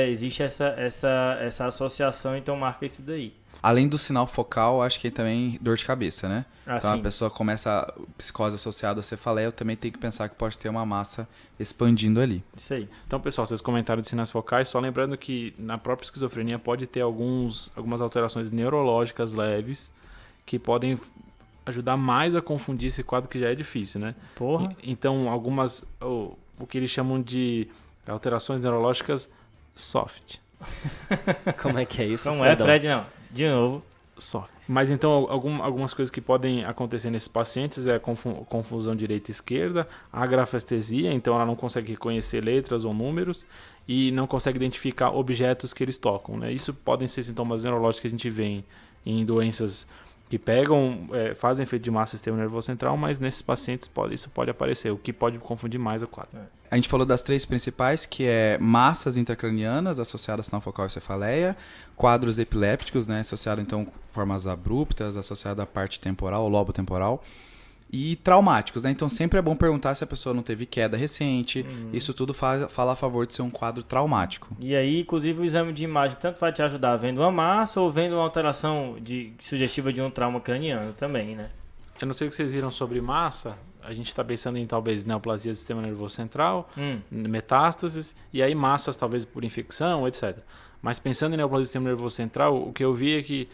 Existe essa associação, então marca isso daí. Além do sinal focal, acho que também dor de cabeça, né? Então sim. a pessoa começa a psicose associada a cefaleia, também tem que pensar que pode ter uma massa expandindo ali. Isso aí. Então, pessoal, vocês comentaram de sinais focais, só lembrando que na própria esquizofrenia pode ter algumas alterações neurológicas leves que podem ajudar mais a confundir esse quadro que já é difícil, né? Porra. Então, o que eles chamam de alterações neurológicas soft. Como é que é isso? Não é, Fred, não. De novo. Só. Mas então algumas coisas que podem acontecer nesses pacientes é a confusão direita e esquerda, a grafestesia, então ela não consegue reconhecer letras ou números e não consegue identificar objetos que eles tocam, né? Isso podem ser sintomas neurológicos que a gente vê em doenças que fazem efeito de massa no sistema nervoso central, mas nesses pacientes isso pode aparecer, o que pode confundir mais o quadro. A gente falou das 3 principais, que é massas intracranianas associadas a sinal focal e cefaleia, quadros epilépticos, né, associado então formas abruptas, associado à parte temporal, ao lobo temporal, e traumáticos, né? Então sempre é bom perguntar se a pessoa não teve queda recente. Isso tudo fala a favor de ser um quadro traumático. E aí, inclusive, o exame de imagem tanto vai te ajudar vendo uma massa ou vendo uma alteração sugestiva de um trauma craniano também, né? Eu não sei o que vocês viram sobre massa. A gente está pensando em talvez neoplasia do sistema nervoso central, metástases, e aí massas talvez por infecção, etc. Mas pensando em neoplasia do sistema nervoso central, o que eu vi é que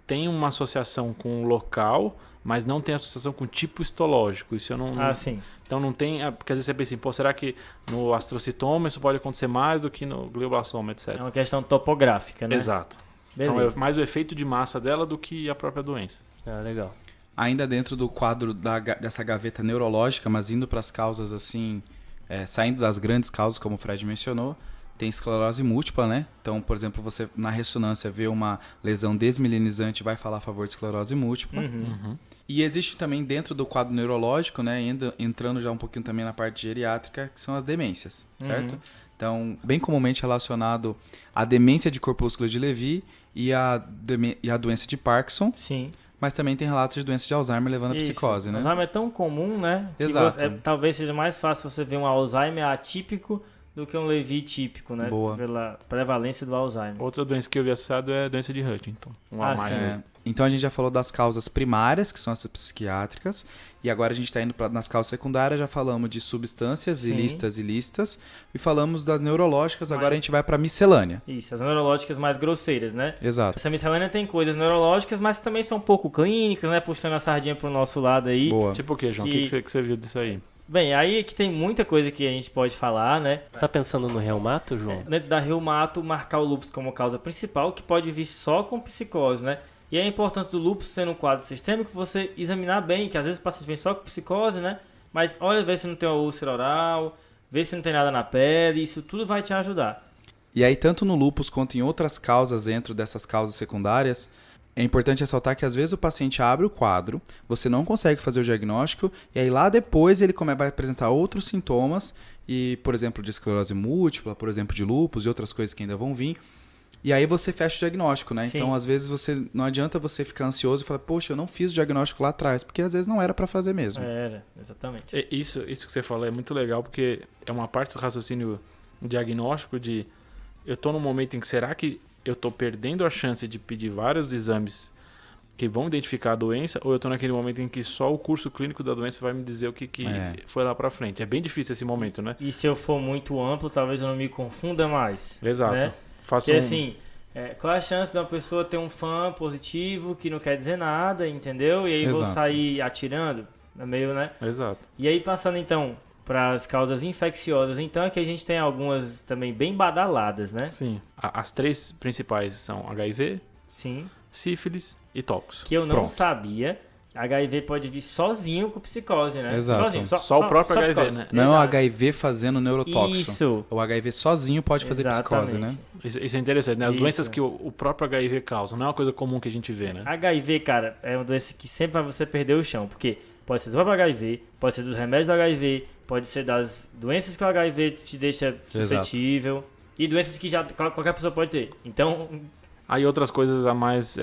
tem uma associação com o local, mas não tem associação com o tipo histológico. Isso eu não. Sim. Então não tem. Porque às vezes você pensa assim, pô, será que no astrocitoma isso pode acontecer mais do que no glioblastoma, etc. É uma questão topográfica, né? Exato. Beleza. Então é mais o efeito de massa dela do que a própria doença. Legal. Ainda dentro do quadro dessa gaveta neurológica, mas indo para as causas assim, saindo das grandes causas, como o Fred mencionou, tem esclerose múltipla, né? Então, por exemplo, você na ressonância vê uma lesão desmielinizante, vai falar a favor de esclerose múltipla. E existe também dentro do quadro neurológico, né, entrando já um pouquinho também na parte geriátrica, que são as demências, certo? Então, bem comumente relacionado à demência de corpúsculo de Lewy e a doença de Parkinson. Sim. Mas também tem relatos de doença de Alzheimer levando a psicose, né? Alzheimer é tão comum, né? Exato. Talvez seja mais fácil você ver um Alzheimer atípico do que um Lewy típico, né? Boa. Pela prevalência do Alzheimer. Outra doença que eu vi associada é a doença de Huntington. A mais. Então a gente já falou das causas primárias, que são as psiquiátricas, e agora a gente está indo nas causas secundárias, já falamos de substâncias ilícitas e lícitas, e falamos das neurológicas, agora a gente vai para miscelânea. Isso, as neurológicas mais grosseiras, né? Exato. Essa miscelânea tem coisas neurológicas, mas também são um pouco clínicas, né? Puxando a sardinha pro nosso lado aí. Boa. Tipo o quê, João? O que você viu disso aí? Bem, aí é que tem muita coisa que a gente pode falar, né? Você tá pensando no reumato, João? Dentro da reumato, marcar o lúpus como causa principal, que pode vir só com psicose, né? E a importância do lúpus sendo um quadro sistêmico, você examinar bem, que às vezes o paciente vem só com psicose, né? Mas olha, vê se não tem uma úlcera oral, vê se não tem nada na pele, isso tudo vai te ajudar. E aí, tanto no lúpus quanto em outras causas dentro dessas causas secundárias, é importante ressaltar que às vezes o paciente abre o quadro, você não consegue fazer o diagnóstico, e aí lá depois ele vai apresentar outros sintomas, e, por exemplo, de esclerose múltipla, por exemplo, de lúpus e outras coisas que ainda vão vir. E aí você fecha o diagnóstico, né? Sim. Então, às vezes, não adianta você ficar ansioso e falar, poxa, eu não fiz o diagnóstico lá atrás, porque às vezes não era para fazer mesmo. Era, exatamente. Isso que você falou é muito legal, porque é uma parte do raciocínio diagnóstico de eu tô num momento em que será que eu tô perdendo a chance de pedir vários exames que vão identificar a doença, ou eu tô naquele momento em que só o curso clínico da doença vai me dizer o que foi lá pra frente. É bem difícil esse momento, né? E se eu for muito amplo, talvez eu não me confunda mais. Exato. Né? Faço Porque assim, qual é a chance de uma pessoa ter um fã positivo que não quer dizer nada, entendeu? E aí vou Exato. sair atirando, é meio, né? Exato. E aí passando então para as causas infecciosas, então é que a gente tem algumas também bem badaladas, né? Sim. As três principais são HIV, Sim. sífilis e toxo. Que eu não Pronto. sabia. HIV pode vir sozinho com psicose, né? Exato. Sozinho, Só o próprio HIV, psicose. né? Não é o Exato. HIV fazendo neurotóxico. Isso. O HIV sozinho pode fazer psicose, né? Isso é interessante, né? As Isso. doenças que o próprio HIV causa, não é uma coisa comum que a gente vê, né? HIV, cara, é uma doença que sempre vai você perder o chão, porque pode ser do próprio HIV, pode ser dos remédios do HIV, pode ser das doenças que o HIV te deixa suscetível e doenças que já qualquer pessoa pode ter. Então, Aí outras coisas a mais,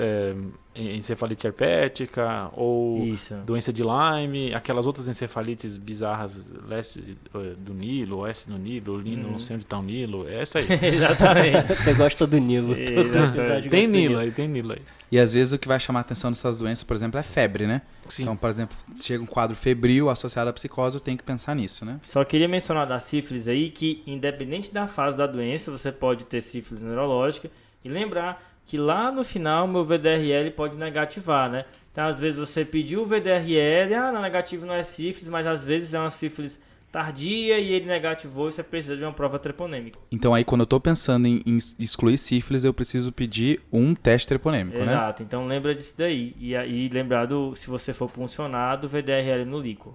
encefalite herpética ou isso. doença de Lyme, aquelas outras encefalites bizarras, leste do Nilo, oeste do Nilo, não sei onde está o Nilo, é essa aí. Exatamente. Você gosta do Nilo. Todo Exatamente. episódio Tem gosta do Nilo aí, tem Nilo aí. E às vezes o que vai chamar a atenção dessas doenças, por exemplo, é febre, né? Sim. Então, por exemplo, chega um quadro febril associado à psicose, eu tenho que pensar nisso, né? Só queria mencionar da sífilis aí que, independente da fase da doença, você pode ter sífilis neurológica e lembrar que lá no final meu VDRL pode negativar, né? Então, às vezes você pediu o VDRL, não, negativo não é sífilis, mas às vezes é uma sífilis tardia e ele negativou e você precisa de uma prova treponêmica. Então aí quando eu tô pensando em excluir sífilis, eu preciso pedir um teste treponêmico, né? Exato, então lembra disso daí. E aí lembrar se você for puncionado, VDRL no líquor.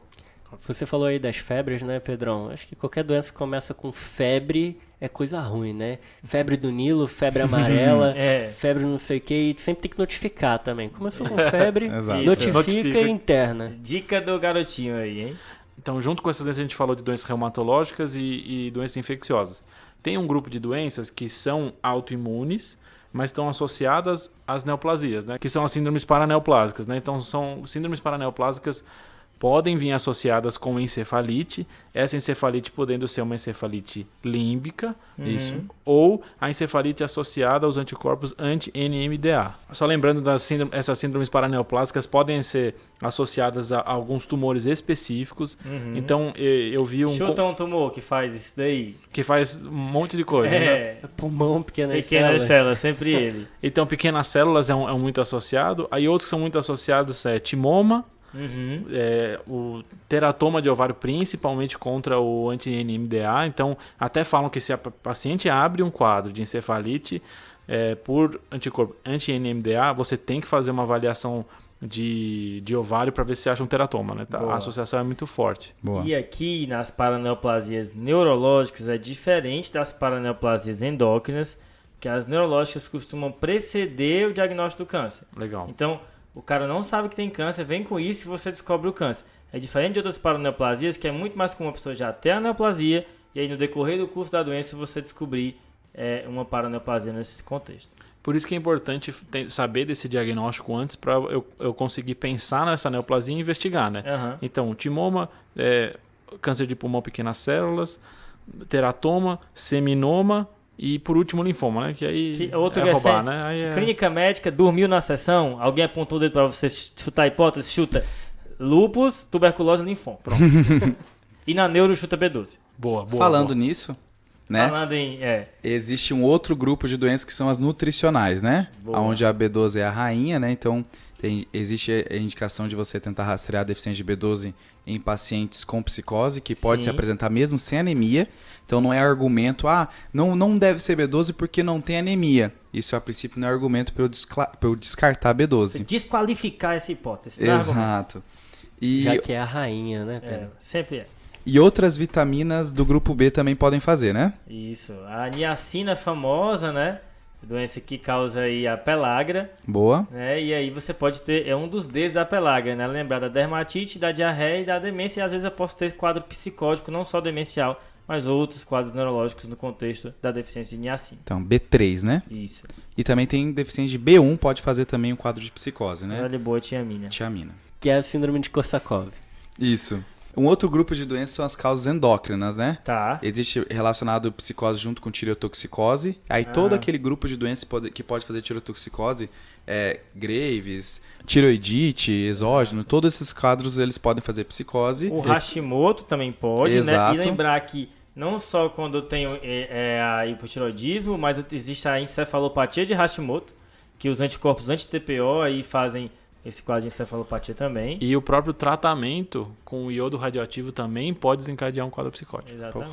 Você falou aí das febres, né, Pedrão? Acho que qualquer doença que começa com febre é coisa ruim, né? Febre do Nilo, febre amarela, febre não sei o que, e sempre tem que notificar também. Começou com febre, Exato. notifica e interna. Dica do garotinho aí, hein? Então, junto com essas doenças, a gente falou de doenças reumatológicas e doenças infecciosas. Tem um grupo de doenças que são autoimunes, mas estão associadas às neoplasias, né? Que são as síndromes paraneoplásicas, né? Então, são síndromes paraneoplásicas podem vir associadas com encefalite, essa encefalite podendo ser uma encefalite límbica, Isso. ou a encefalite associada aos anticorpos anti-NMDA. Só lembrando, essas síndromes paraneoplásicas podem ser associadas a alguns tumores específicos. Então, eu vi Chuta um tumor que faz isso daí. que faz um monte de coisa, né? Pulmão, pequenas Pequenas células. células, sempre ele. Então, pequenas células é muito associado. Aí outros que são muito associados é timoma, o teratoma de ovário, principalmente contra o anti-NMDA. Então, até falam que se a paciente abre um quadro de encefalite por anticorpo anti-NMDA, você tem que fazer uma avaliação de ovário para ver se acha um teratoma, né? Tá? A associação é muito forte. Boa. E aqui nas paraneoplasias neurológicas é diferente das paraneoplasias endócrinas, que as neurológicas costumam preceder o diagnóstico do câncer. Legal. Então, o cara não sabe que tem câncer, vem com isso e você descobre o câncer. É diferente de outras paraneoplasias, que é muito mais comum a pessoa já ter a neoplasia e aí no decorrer do curso da doença você descobrir uma paraneoplasia nesse contexto. Por isso que é importante saber desse diagnóstico antes para eu conseguir pensar nessa neoplasia e investigar, né? Então, timoma, câncer de pulmão, pequenas células, teratoma, seminoma e, por último, linfoma, né? Que aí outro é roubar, né? Aí Clínica médica, dormiu na sessão, alguém apontou o dedo para você chutar a hipótese, chuta lúpus, tuberculose e linfoma. Pronto. E na neuro, chuta B12. Boa. Falando nisso, né? Falando em... Existe um outro grupo de doenças que são as nutricionais, né? Boa. Onde a B12 é a rainha, né? Então, existe a indicação de você tentar rastrear a deficiência de B12 em pacientes com psicose, que pode se apresentar mesmo sem anemia. Então, não é argumento, não deve ser B12 porque não tem anemia. Isso, a princípio, não é argumento para eu descartar a B12. Desqualificar essa hipótese. Não é argumento. Exato. E, Já que é a rainha, né, Pedro? Sempre é. e outras vitaminas do grupo B também podem fazer, né? Isso. A niacina famosa, né? Doença que causa aí a pellagra, Boa. né? E aí você pode ter, um dos Ds da pellagra, né? Lembrar da dermatite, da diarreia e da demência. E às vezes eu posso ter quadro psicótico, não só demencial, mas outros quadros neurológicos no contexto da deficiência de niacina. Então, B3, né? Isso. E também tem deficiência de B1, pode fazer também um quadro de psicose, né? Olha, boa tiamina. Tiamina. Que é a síndrome de Korsakoff. Isso. Um outro grupo de doenças são as causas endócrinas, né? Tá. Existe relacionado psicose junto com tireotoxicose. Aí todo aquele grupo de doenças que pode fazer tireotoxicose, Graves, tireoidite, exógeno, todos esses quadros eles podem fazer psicose. O Hashimoto também pode, Exato. né? E lembrar que não só quando eu tenho a hipotireoidismo, mas existe a encefalopatia de Hashimoto, que os anticorpos anti-TPO aí fazem esse quadro de encefalopatia também. E o próprio tratamento com o iodo radioativo também pode desencadear um quadro psicótico. Exatamente.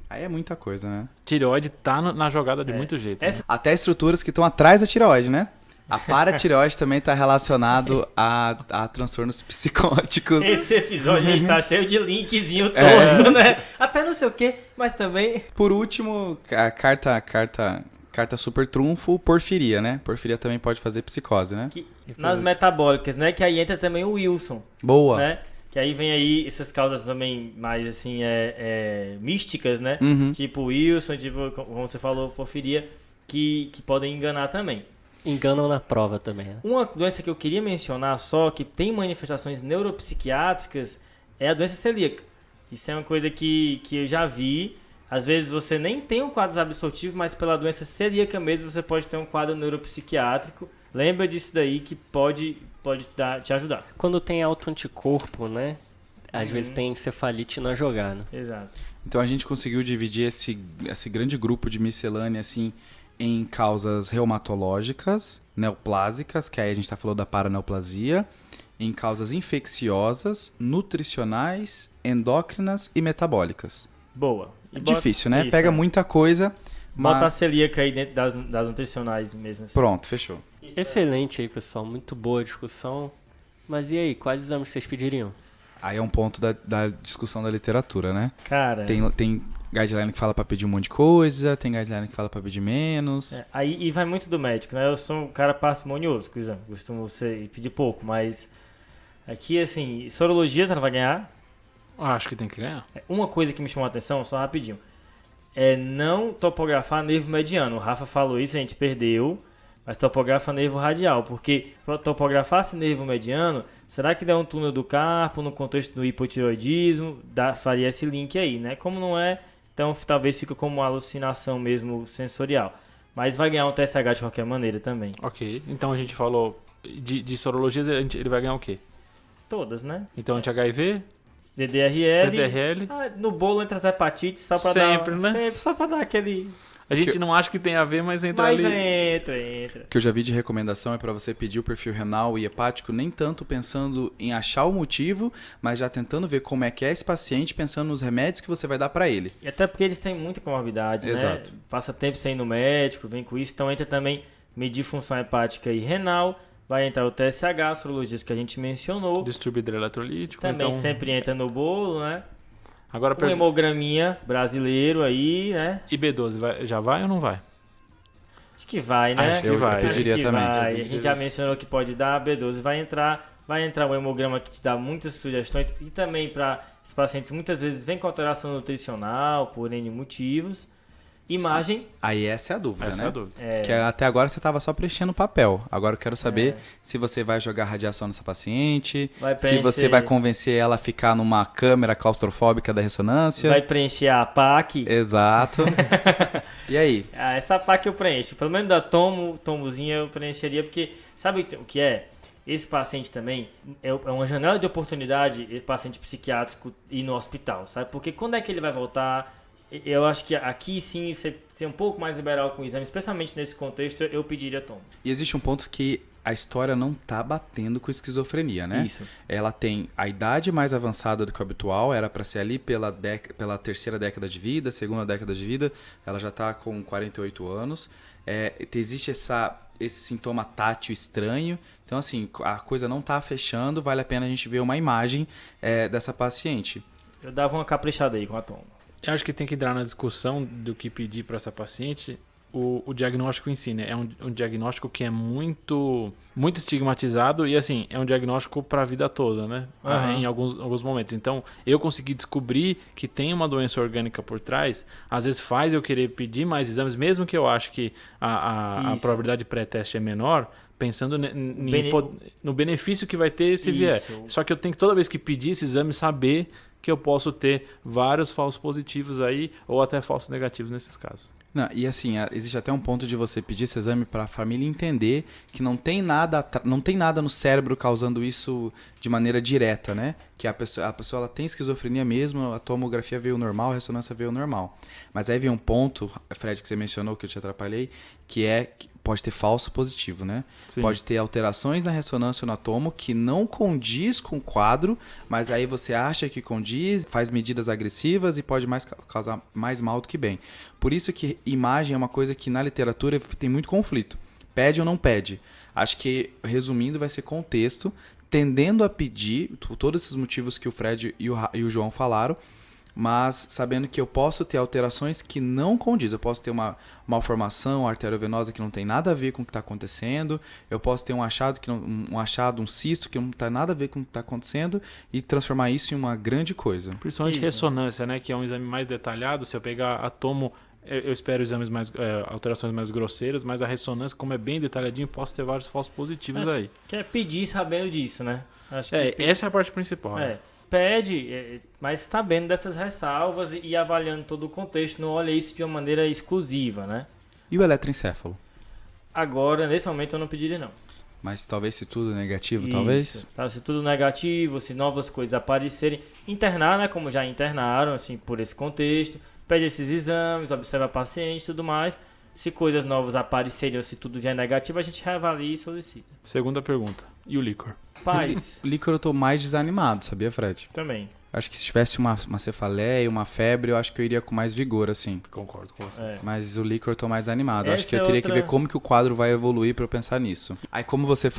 Aí é muita coisa, né? Tireoide tá na jogada de muito jeito. Essa- Né? Até estruturas que estão atrás da tireoide, né? A paratireoide também está relacionado a transtornos psicóticos. Esse episódio a gente tá cheio de linkzinho tosco, né? Até não sei o que, mas também... Por último, a carta super trunfo, porfiria, né? Porfiria também pode fazer psicose, né? Nas metabólicas, né? Que aí entra também o Wilson, Boa. né? Que aí vem aí essas causas também mais, assim, místicas, né? Uhum. Tipo Wilson, tipo, como você falou, porfiria, que podem enganar também. Enganam na prova também, né? Uma doença que eu queria mencionar só, que tem manifestações neuropsiquiátricas, é a doença celíaca. Isso é uma coisa que eu já vi. Às vezes você nem tem um quadro absortivo, mas pela doença celíaca mesmo você pode ter um quadro neuropsiquiátrico. Lembra disso daí que pode te ajudar. Quando tem alto anticorpo, né? Às vezes tem encefalite na jogada. Exato. Então a gente conseguiu dividir esse grande grupo de miscelânea assim em causas reumatológicas, neoplásicas, que aí a gente está falando da paraneoplasia, em causas infecciosas, nutricionais, endócrinas e metabólicas. Boa. É difícil, né? Isso, Pega muita coisa, Bota a mas... celíaca aí dentro das nutricionais mesmo. Assim. Pronto, fechou. Excelente aí, pessoal. Muito boa a discussão. Mas e aí, quais exames vocês pediriam? Aí é um ponto da discussão da literatura, né? Cara... Tem guideline que fala pra pedir um monte de coisa, tem guideline que fala pra pedir menos. Aí e vai muito do médico, né? Eu sou um cara parcimonioso com o exame. Costumo pedir pouco, mas... Aqui, assim, sorologia você não vai ganhar. Acho que tem que ganhar. Uma coisa que me chamou a atenção, só rapidinho, é não topografar nervo mediano. O Rafa falou isso, a gente perdeu, mas topografa nervo radial, porque se topografasse nervo mediano, será que dá um túnel do carpo no contexto do hipotireoidismo? Faria esse link aí, né? Como não é, então talvez fique como uma alucinação mesmo sensorial. Mas vai ganhar um TSH de qualquer maneira também. Ok, então a gente falou de sorologias, ele vai ganhar o quê? Todas, né? Então anti-HIV, DDRL. PDRL. No bolo entre as hepatites, só pra Sempre, né? Sempre, só pra dar aquele... A gente não acha que tem a ver, mas entra Mas ali. entra. O que eu já vi de recomendação é para você pedir o perfil renal e hepático, nem tanto pensando em achar o motivo, mas já tentando ver como é que é esse paciente, pensando nos remédios que você vai dar para ele. E até porque eles têm muita comorbidade, Exato. né? Passa tempo sem ir no médico, vem com isso. Então entra também medir função hepática e renal. Vai entrar o TSH, sorologias que a gente mencionou. Distúrbio hidroeletrolítico. Também então... sempre entra no bolo, né? Agora, Um hemograminha brasileiro aí, né? E B12, já vai ou não vai? Acho que vai, né? Acho que vai. Eu pediria também. Vai. A gente já mencionou que pode dar, B12 vai entrar um hemograma que te dá muitas sugestões e também para os pacientes muitas vezes vem com alteração nutricional por N motivos. Imagem. Aí essa é a dúvida, Essa né? é a dúvida. Que até agora você estava só preenchendo o papel. Agora eu quero saber se você vai jogar radiação nessa paciente, se você vai convencer ela a ficar numa câmera claustrofóbica da ressonância. Vai preencher a PAC. Exato. E aí? Essa PAC eu preencho. Pelo menos da tomozinha eu preencheria, porque sabe o que é? Esse paciente também é uma janela de oportunidade, esse paciente psiquiátrico ir no hospital, sabe? Porque quando é que ele vai voltar? Eu acho que aqui sim, ser um pouco mais liberal com o exame, especialmente nesse contexto, eu pediria tomo. E existe um ponto que a história não tá batendo com esquizofrenia, né? Isso. Ela tem a idade mais avançada do que o habitual, era para ser ali pela terceira década de vida, segunda década de vida, ela já tá com 48 anos. Existe esse sintoma tátil estranho, então assim, a coisa não tá fechando, vale a pena a gente ver uma imagem dessa paciente. Eu dava uma caprichada aí com a tomo. Eu acho que tem que entrar na discussão do que pedir para essa paciente o diagnóstico em si, né? É um diagnóstico que é muito estigmatizado e, assim, é um diagnóstico para a vida toda, né? Em alguns momentos. Então, eu consegui descobrir que tem uma doença orgânica por trás, às vezes faz eu querer pedir mais exames, mesmo que eu ache que a probabilidade de pré-teste é menor, pensando no benefício que vai ter se vier. Só que eu tenho que, toda vez que pedir esse exame, saber que eu posso ter vários falsos positivos aí, ou até falsos negativos nesses casos. Não, e assim, existe até um ponto de você pedir esse exame para a família entender que não tem nada no cérebro causando isso de maneira direta, né? Que a pessoa ela tem esquizofrenia mesmo, a tomografia veio normal, a ressonância veio normal. Mas aí vem um ponto, Fred, que você mencionou, que eu te atrapalhei, que pode ter falso positivo, né? Sim. Pode ter alterações na ressonância ou na tomo que não condiz com o quadro, mas aí você acha que condiz, faz medidas agressivas e pode causar mais mal do que bem. Por isso que imagem é uma coisa que na literatura tem muito conflito. Pede ou não pede? Acho que, resumindo, vai ser contexto, tendendo a pedir, por todos esses motivos que o Fred e o João falaram, mas sabendo que eu posso ter alterações que não condiz. Eu posso ter uma malformação arteriovenosa que não tem nada a ver com o que está acontecendo, eu posso ter um cisto que não tem nada a ver com o que está acontecendo e transformar isso em uma grande coisa. Principalmente ressonância, né? Que é um exame mais detalhado. Se eu pegar a tomo, eu espero exames alterações mais grosseiras, mas a ressonância, como é bem detalhadinho, posso ter vários falsos positivos aí. Que é pedir sabendo disso, né? Acho que essa é a parte principal. Né? Pede, mas sabendo dessas ressalvas e avaliando todo o contexto, não olha isso de uma maneira exclusiva, né? E o eletroencefalo? Agora, nesse momento, eu não pediria não. Mas talvez se tudo negativo, talvez? Tá, se tudo negativo, se novas coisas aparecerem, internar, né? Como já internaram, assim, por esse contexto, pede esses exames, observa a paciente e tudo mais. Se coisas novas aparecerem ou se tudo vier negativo, a gente reavalia e solicita. Segunda pergunta. E o líquor? Paz. O líquor eu tô mais desanimado, sabia, Fred? Também. Acho que se tivesse uma cefaleia, uma febre, eu acho que eu iria com mais vigor, assim. Concordo com você. Mas o líquor eu tô mais animado. Acho que eu teria que ver como que o quadro vai evoluir pra eu pensar nisso. Aí como você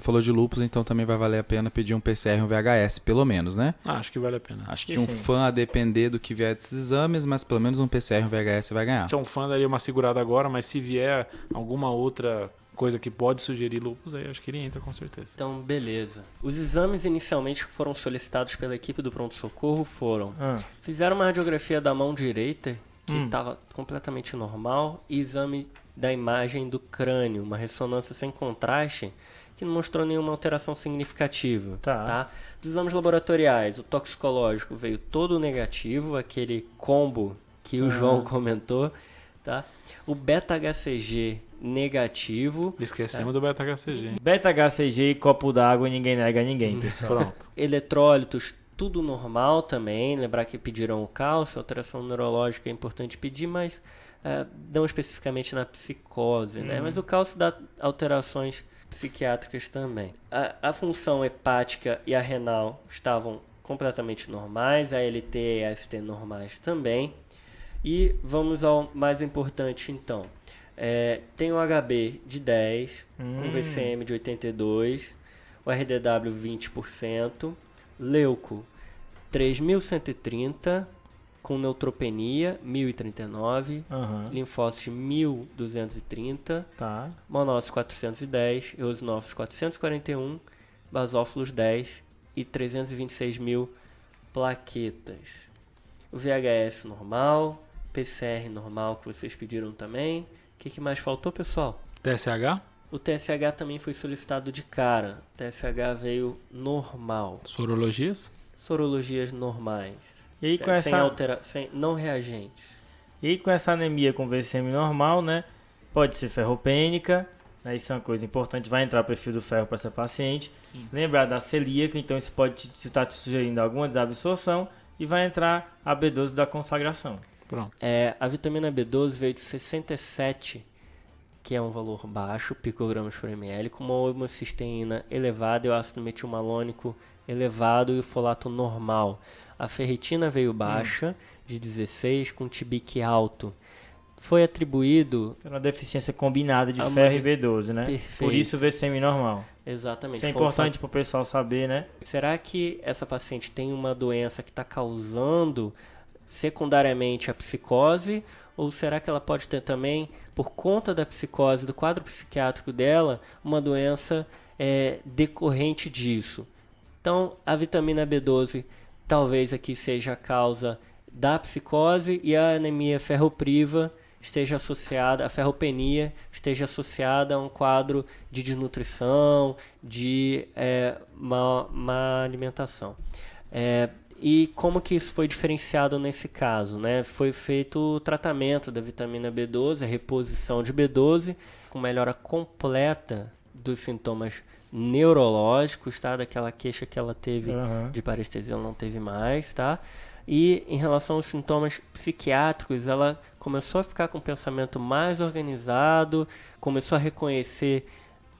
falou de lúpus, então também vai valer a pena pedir um PCR e um VHS, pelo menos, né? Acho que vale a pena. Acho que um fã, a depender do que vier desses exames, mas pelo menos um PCR e um VHS vai ganhar. Então o fã daria uma segurada agora, mas se vier alguma outra coisa que pode sugerir lúpus, aí acho que ele entra com certeza. Então, beleza. Os exames inicialmente que foram solicitados pela equipe do pronto-socorro foram... Fizeram uma radiografia da mão direita, que estava completamente normal, e exame da imagem do crânio, uma ressonância sem contraste que não mostrou nenhuma alteração significativa. Tá? Dos exames laboratoriais, o toxicológico veio todo negativo, aquele combo que o João comentou. Tá? O beta-HCG negativo. Esquecemos do beta-HCG. Beta-HCG e copo d'água, ninguém nega a ninguém, pessoal. Pronto. Eletrólitos, tudo normal também. Lembrar que pediram o cálcio, alteração neurológica é importante pedir, mas não especificamente na psicose, né? Mas o cálcio dá alterações psiquiátricas também. A função hepática e a renal estavam completamente normais, a LT e a ST normais também. E vamos ao mais importante então. Tem o HB de 10, com VCM de 82, o RDW 20%, leuco 3.130, com neutropenia 1.039, linfócitos 1.230, monócitos 410, eosinófilos 441, basófilos 10 e 326 mil plaquetas. O VHS normal, PCR normal que vocês pediram também. O que mais faltou, pessoal? TSH? O TSH também foi solicitado de cara. O TSH veio normal. Sorologias? Sorologias normais. E aí, sem não reagentes. E com essa anemia com VCM normal, né? Pode ser ferropênica, né? Isso é uma coisa importante. Vai entrar o perfil do ferro para essa paciente. Sim. Lembrar da celíaca, então isso pode estar te sugerindo alguma desabsorção. E vai entrar a B12 da consagração. Pronto. A vitamina B12 veio de 67, que é um valor baixo, picogramas por ml, com uma homocisteína elevada e o ácido metilmalônico elevado e o folato normal. A ferritina veio baixa, de 16, com TBIC alto. Foi atribuído... Uma deficiência combinada de ferro e B12, né? Perfeito. Por isso o VCM normal. Exatamente. Isso é importante para o pessoal saber, né? Será que essa paciente tem uma doença que está causando secundariamente a psicose? Ou será que ela pode ter também, por conta da psicose, do quadro psiquiátrico dela, uma doença decorrente disso? Então, a vitamina B12 talvez aqui seja a causa da psicose e a anemia ferropriva esteja associada, a ferropenia esteja associada a um quadro de desnutrição, de má alimentação. E como que isso foi diferenciado nesse caso, né? Foi feito o tratamento da vitamina B12, a reposição de B12, com melhora completa dos sintomas neurológicos, tá? Daquela queixa que ela teve de parestesia, ela não teve mais, tá? E em relação aos sintomas psiquiátricos, ela começou a ficar com o pensamento mais organizado, começou a reconhecer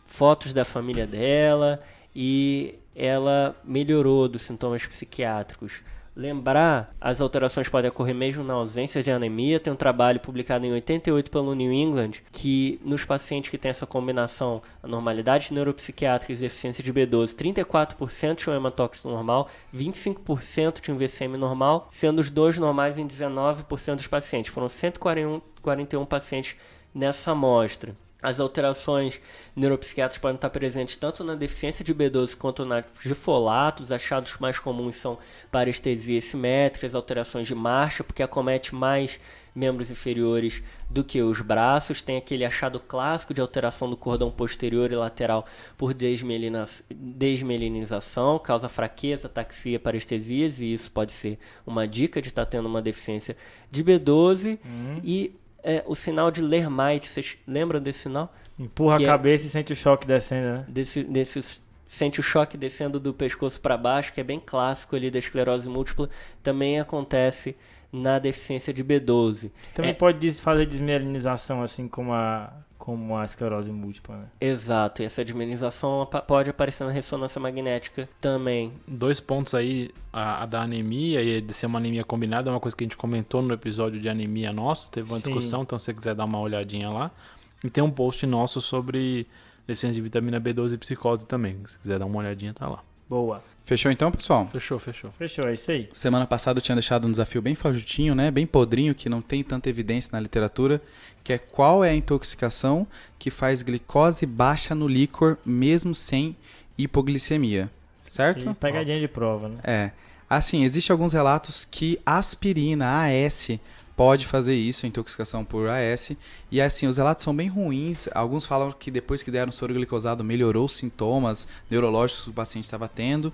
fotos da família dela e ela melhorou dos sintomas psiquiátricos. Lembrar, as alterações podem ocorrer mesmo na ausência de anemia. Tem um trabalho publicado em 88 pelo New England que nos pacientes que têm essa combinação, anormalidades neuropsiquiátricas e deficiência de B12, 34% tinham hematócrito normal, 25% tinham VCM normal, sendo os dois normais em 19% dos pacientes. Foram 141 pacientes nessa amostra. As alterações neuropsiquiátricas podem estar presentes tanto na deficiência de B12 quanto na de folato. Os achados mais comuns são parestesias simétricas, alterações de marcha, porque acomete mais membros inferiores do que os braços. Tem aquele achado clássico de alteração do cordão posterior e lateral por desmelinização, causa fraqueza, ataxia, parestesias, e isso pode ser uma dica de estar tendo uma deficiência de B12. E o sinal de Lermite, vocês lembram desse sinal? Empurra a cabeça e sente o choque descendo, né? Sente o choque descendo do pescoço para baixo, que é bem clássico ali da esclerose múltipla, também acontece na deficiência de B12. Também pode fazer desmielinização, assim como a esclerose múltipla, né? Exato, e essa desmielinização pode aparecer na ressonância magnética também. 2 pontos aí, a da anemia e de ser uma anemia combinada, é uma coisa que a gente comentou no episódio de anemia nosso, teve uma discussão, então se você quiser dar uma olhadinha lá. E tem um post nosso sobre deficiência de vitamina B12 e psicose também, se quiser dar uma olhadinha, tá lá. Boa. Fechou então, pessoal? Fechou, é isso aí. Semana passada eu tinha deixado um desafio bem fajutinho, né? Bem podrinho, que não tem tanta evidência na literatura, que é qual é a intoxicação que faz glicose baixa no líquor mesmo sem hipoglicemia, certo? E pegadinha de prova, né? Assim, existem alguns relatos que aspirina, AS, pode fazer isso, intoxicação por AS. E assim, os relatos são bem ruins. Alguns falam que depois que deram soro glicosado melhorou os sintomas neurológicos que o paciente estava tendo.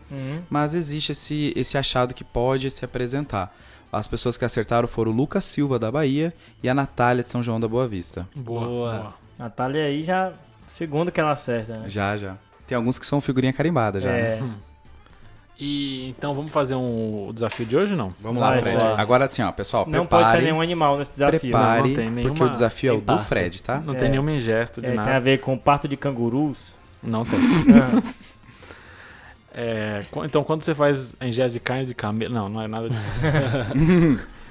Mas existe esse achado que pode se apresentar. As pessoas que acertaram foram o Lucas Silva, da Bahia, e a Natália, de São João da Boa Vista. Boa. Natália aí já, segundo que ela acerta, né? Já. Tem alguns que são figurinha carimbada já, né? E então vamos fazer o desafio de hoje, não? Vamos lá, Fred. Vai. Agora assim, ó, pessoal, Não pode ter prepare, nenhum animal nesse desafio. prepare, Não tem porque nenhuma- o desafio é o tem do parto. Fred, tá? Não tem nenhum ingesto de Tem a nada. ver com parto de cangurus. Não tem. Então, quando você faz ingesto de carne de camelo... Não é nada disso.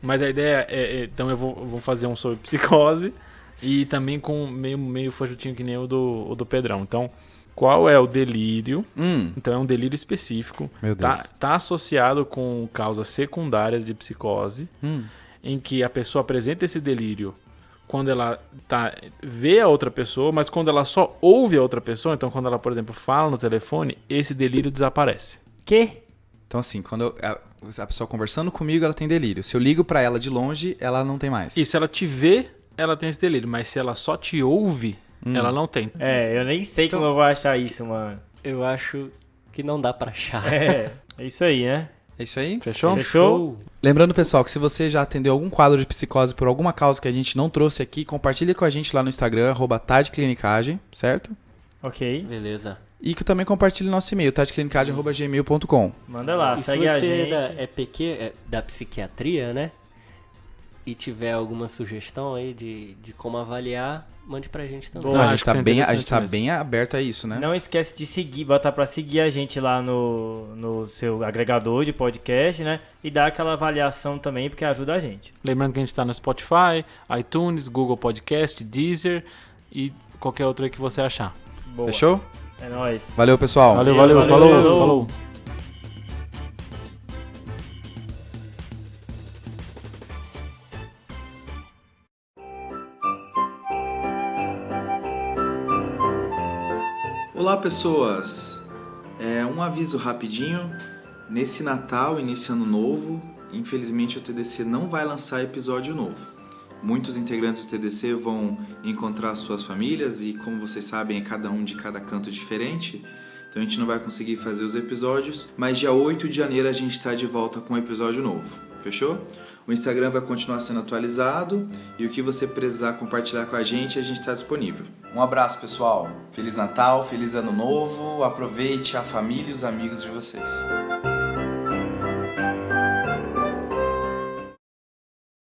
Mas a ideia então eu vou fazer um sobre psicose e também com meio fajutinho que nem o do Pedrão. Então, qual é o delírio? Então é um delírio específico. Meu Deus. Tá associado com causas secundárias de psicose, em que a pessoa apresenta esse delírio quando ela vê a outra pessoa, mas quando ela só ouve a outra pessoa, então quando ela, por exemplo, fala no telefone, esse delírio desaparece. Que? Então assim, quando a pessoa conversando comigo, ela tem delírio. Se eu ligo pra ela de longe, ela não tem mais. E se ela te vê, ela tem esse delírio, mas se ela só te ouve, ela não tem. Eu nem sei como eu vou achar isso, mano. Eu acho que não dá pra achar. É isso aí, né? É isso aí? Fechou? Fechou? Lembrando, pessoal, que se você já atendeu algum quadro de psicose por alguma causa que a gente não trouxe aqui, compartilhe com a gente lá no Instagram, @tadclinicagem, certo? Ok. Beleza. E que também compartilhe nosso e-mail, tadclinicagem@gmail.com. Manda lá, E se segue a você gente. da psiquiatria, né? E tiver alguma sugestão aí de como avaliar, mande pra gente também. Boa. Não, a acho gente que tá, é bem, a interessante gente tá mesmo. bem aberto a isso, né? Não esquece de seguir, botar pra seguir a gente lá no seu agregador de podcast, né? E dar aquela avaliação também, porque ajuda a gente. Lembrando que a gente tá no Spotify, iTunes, Google Podcast, Deezer e qualquer outro aí que você achar. Boa. Fechou? É nóis. Valeu, pessoal. Valeu, Valeu, falou. Olá, pessoas! Um aviso rapidinho. Nesse Natal e nesse Ano Novo, infelizmente o TDC não vai lançar episódio novo. Muitos integrantes do TDC vão encontrar suas famílias e, como vocês sabem, é cada um de cada canto diferente. Então a gente não vai conseguir fazer os episódios, mas dia 8 de janeiro a gente está de volta com um episódio novo. Fechou? O Instagram vai continuar sendo atualizado e o que você precisar compartilhar com a gente está disponível. Um abraço, pessoal. Feliz Natal, feliz Ano Novo. Aproveite a família e os amigos de vocês.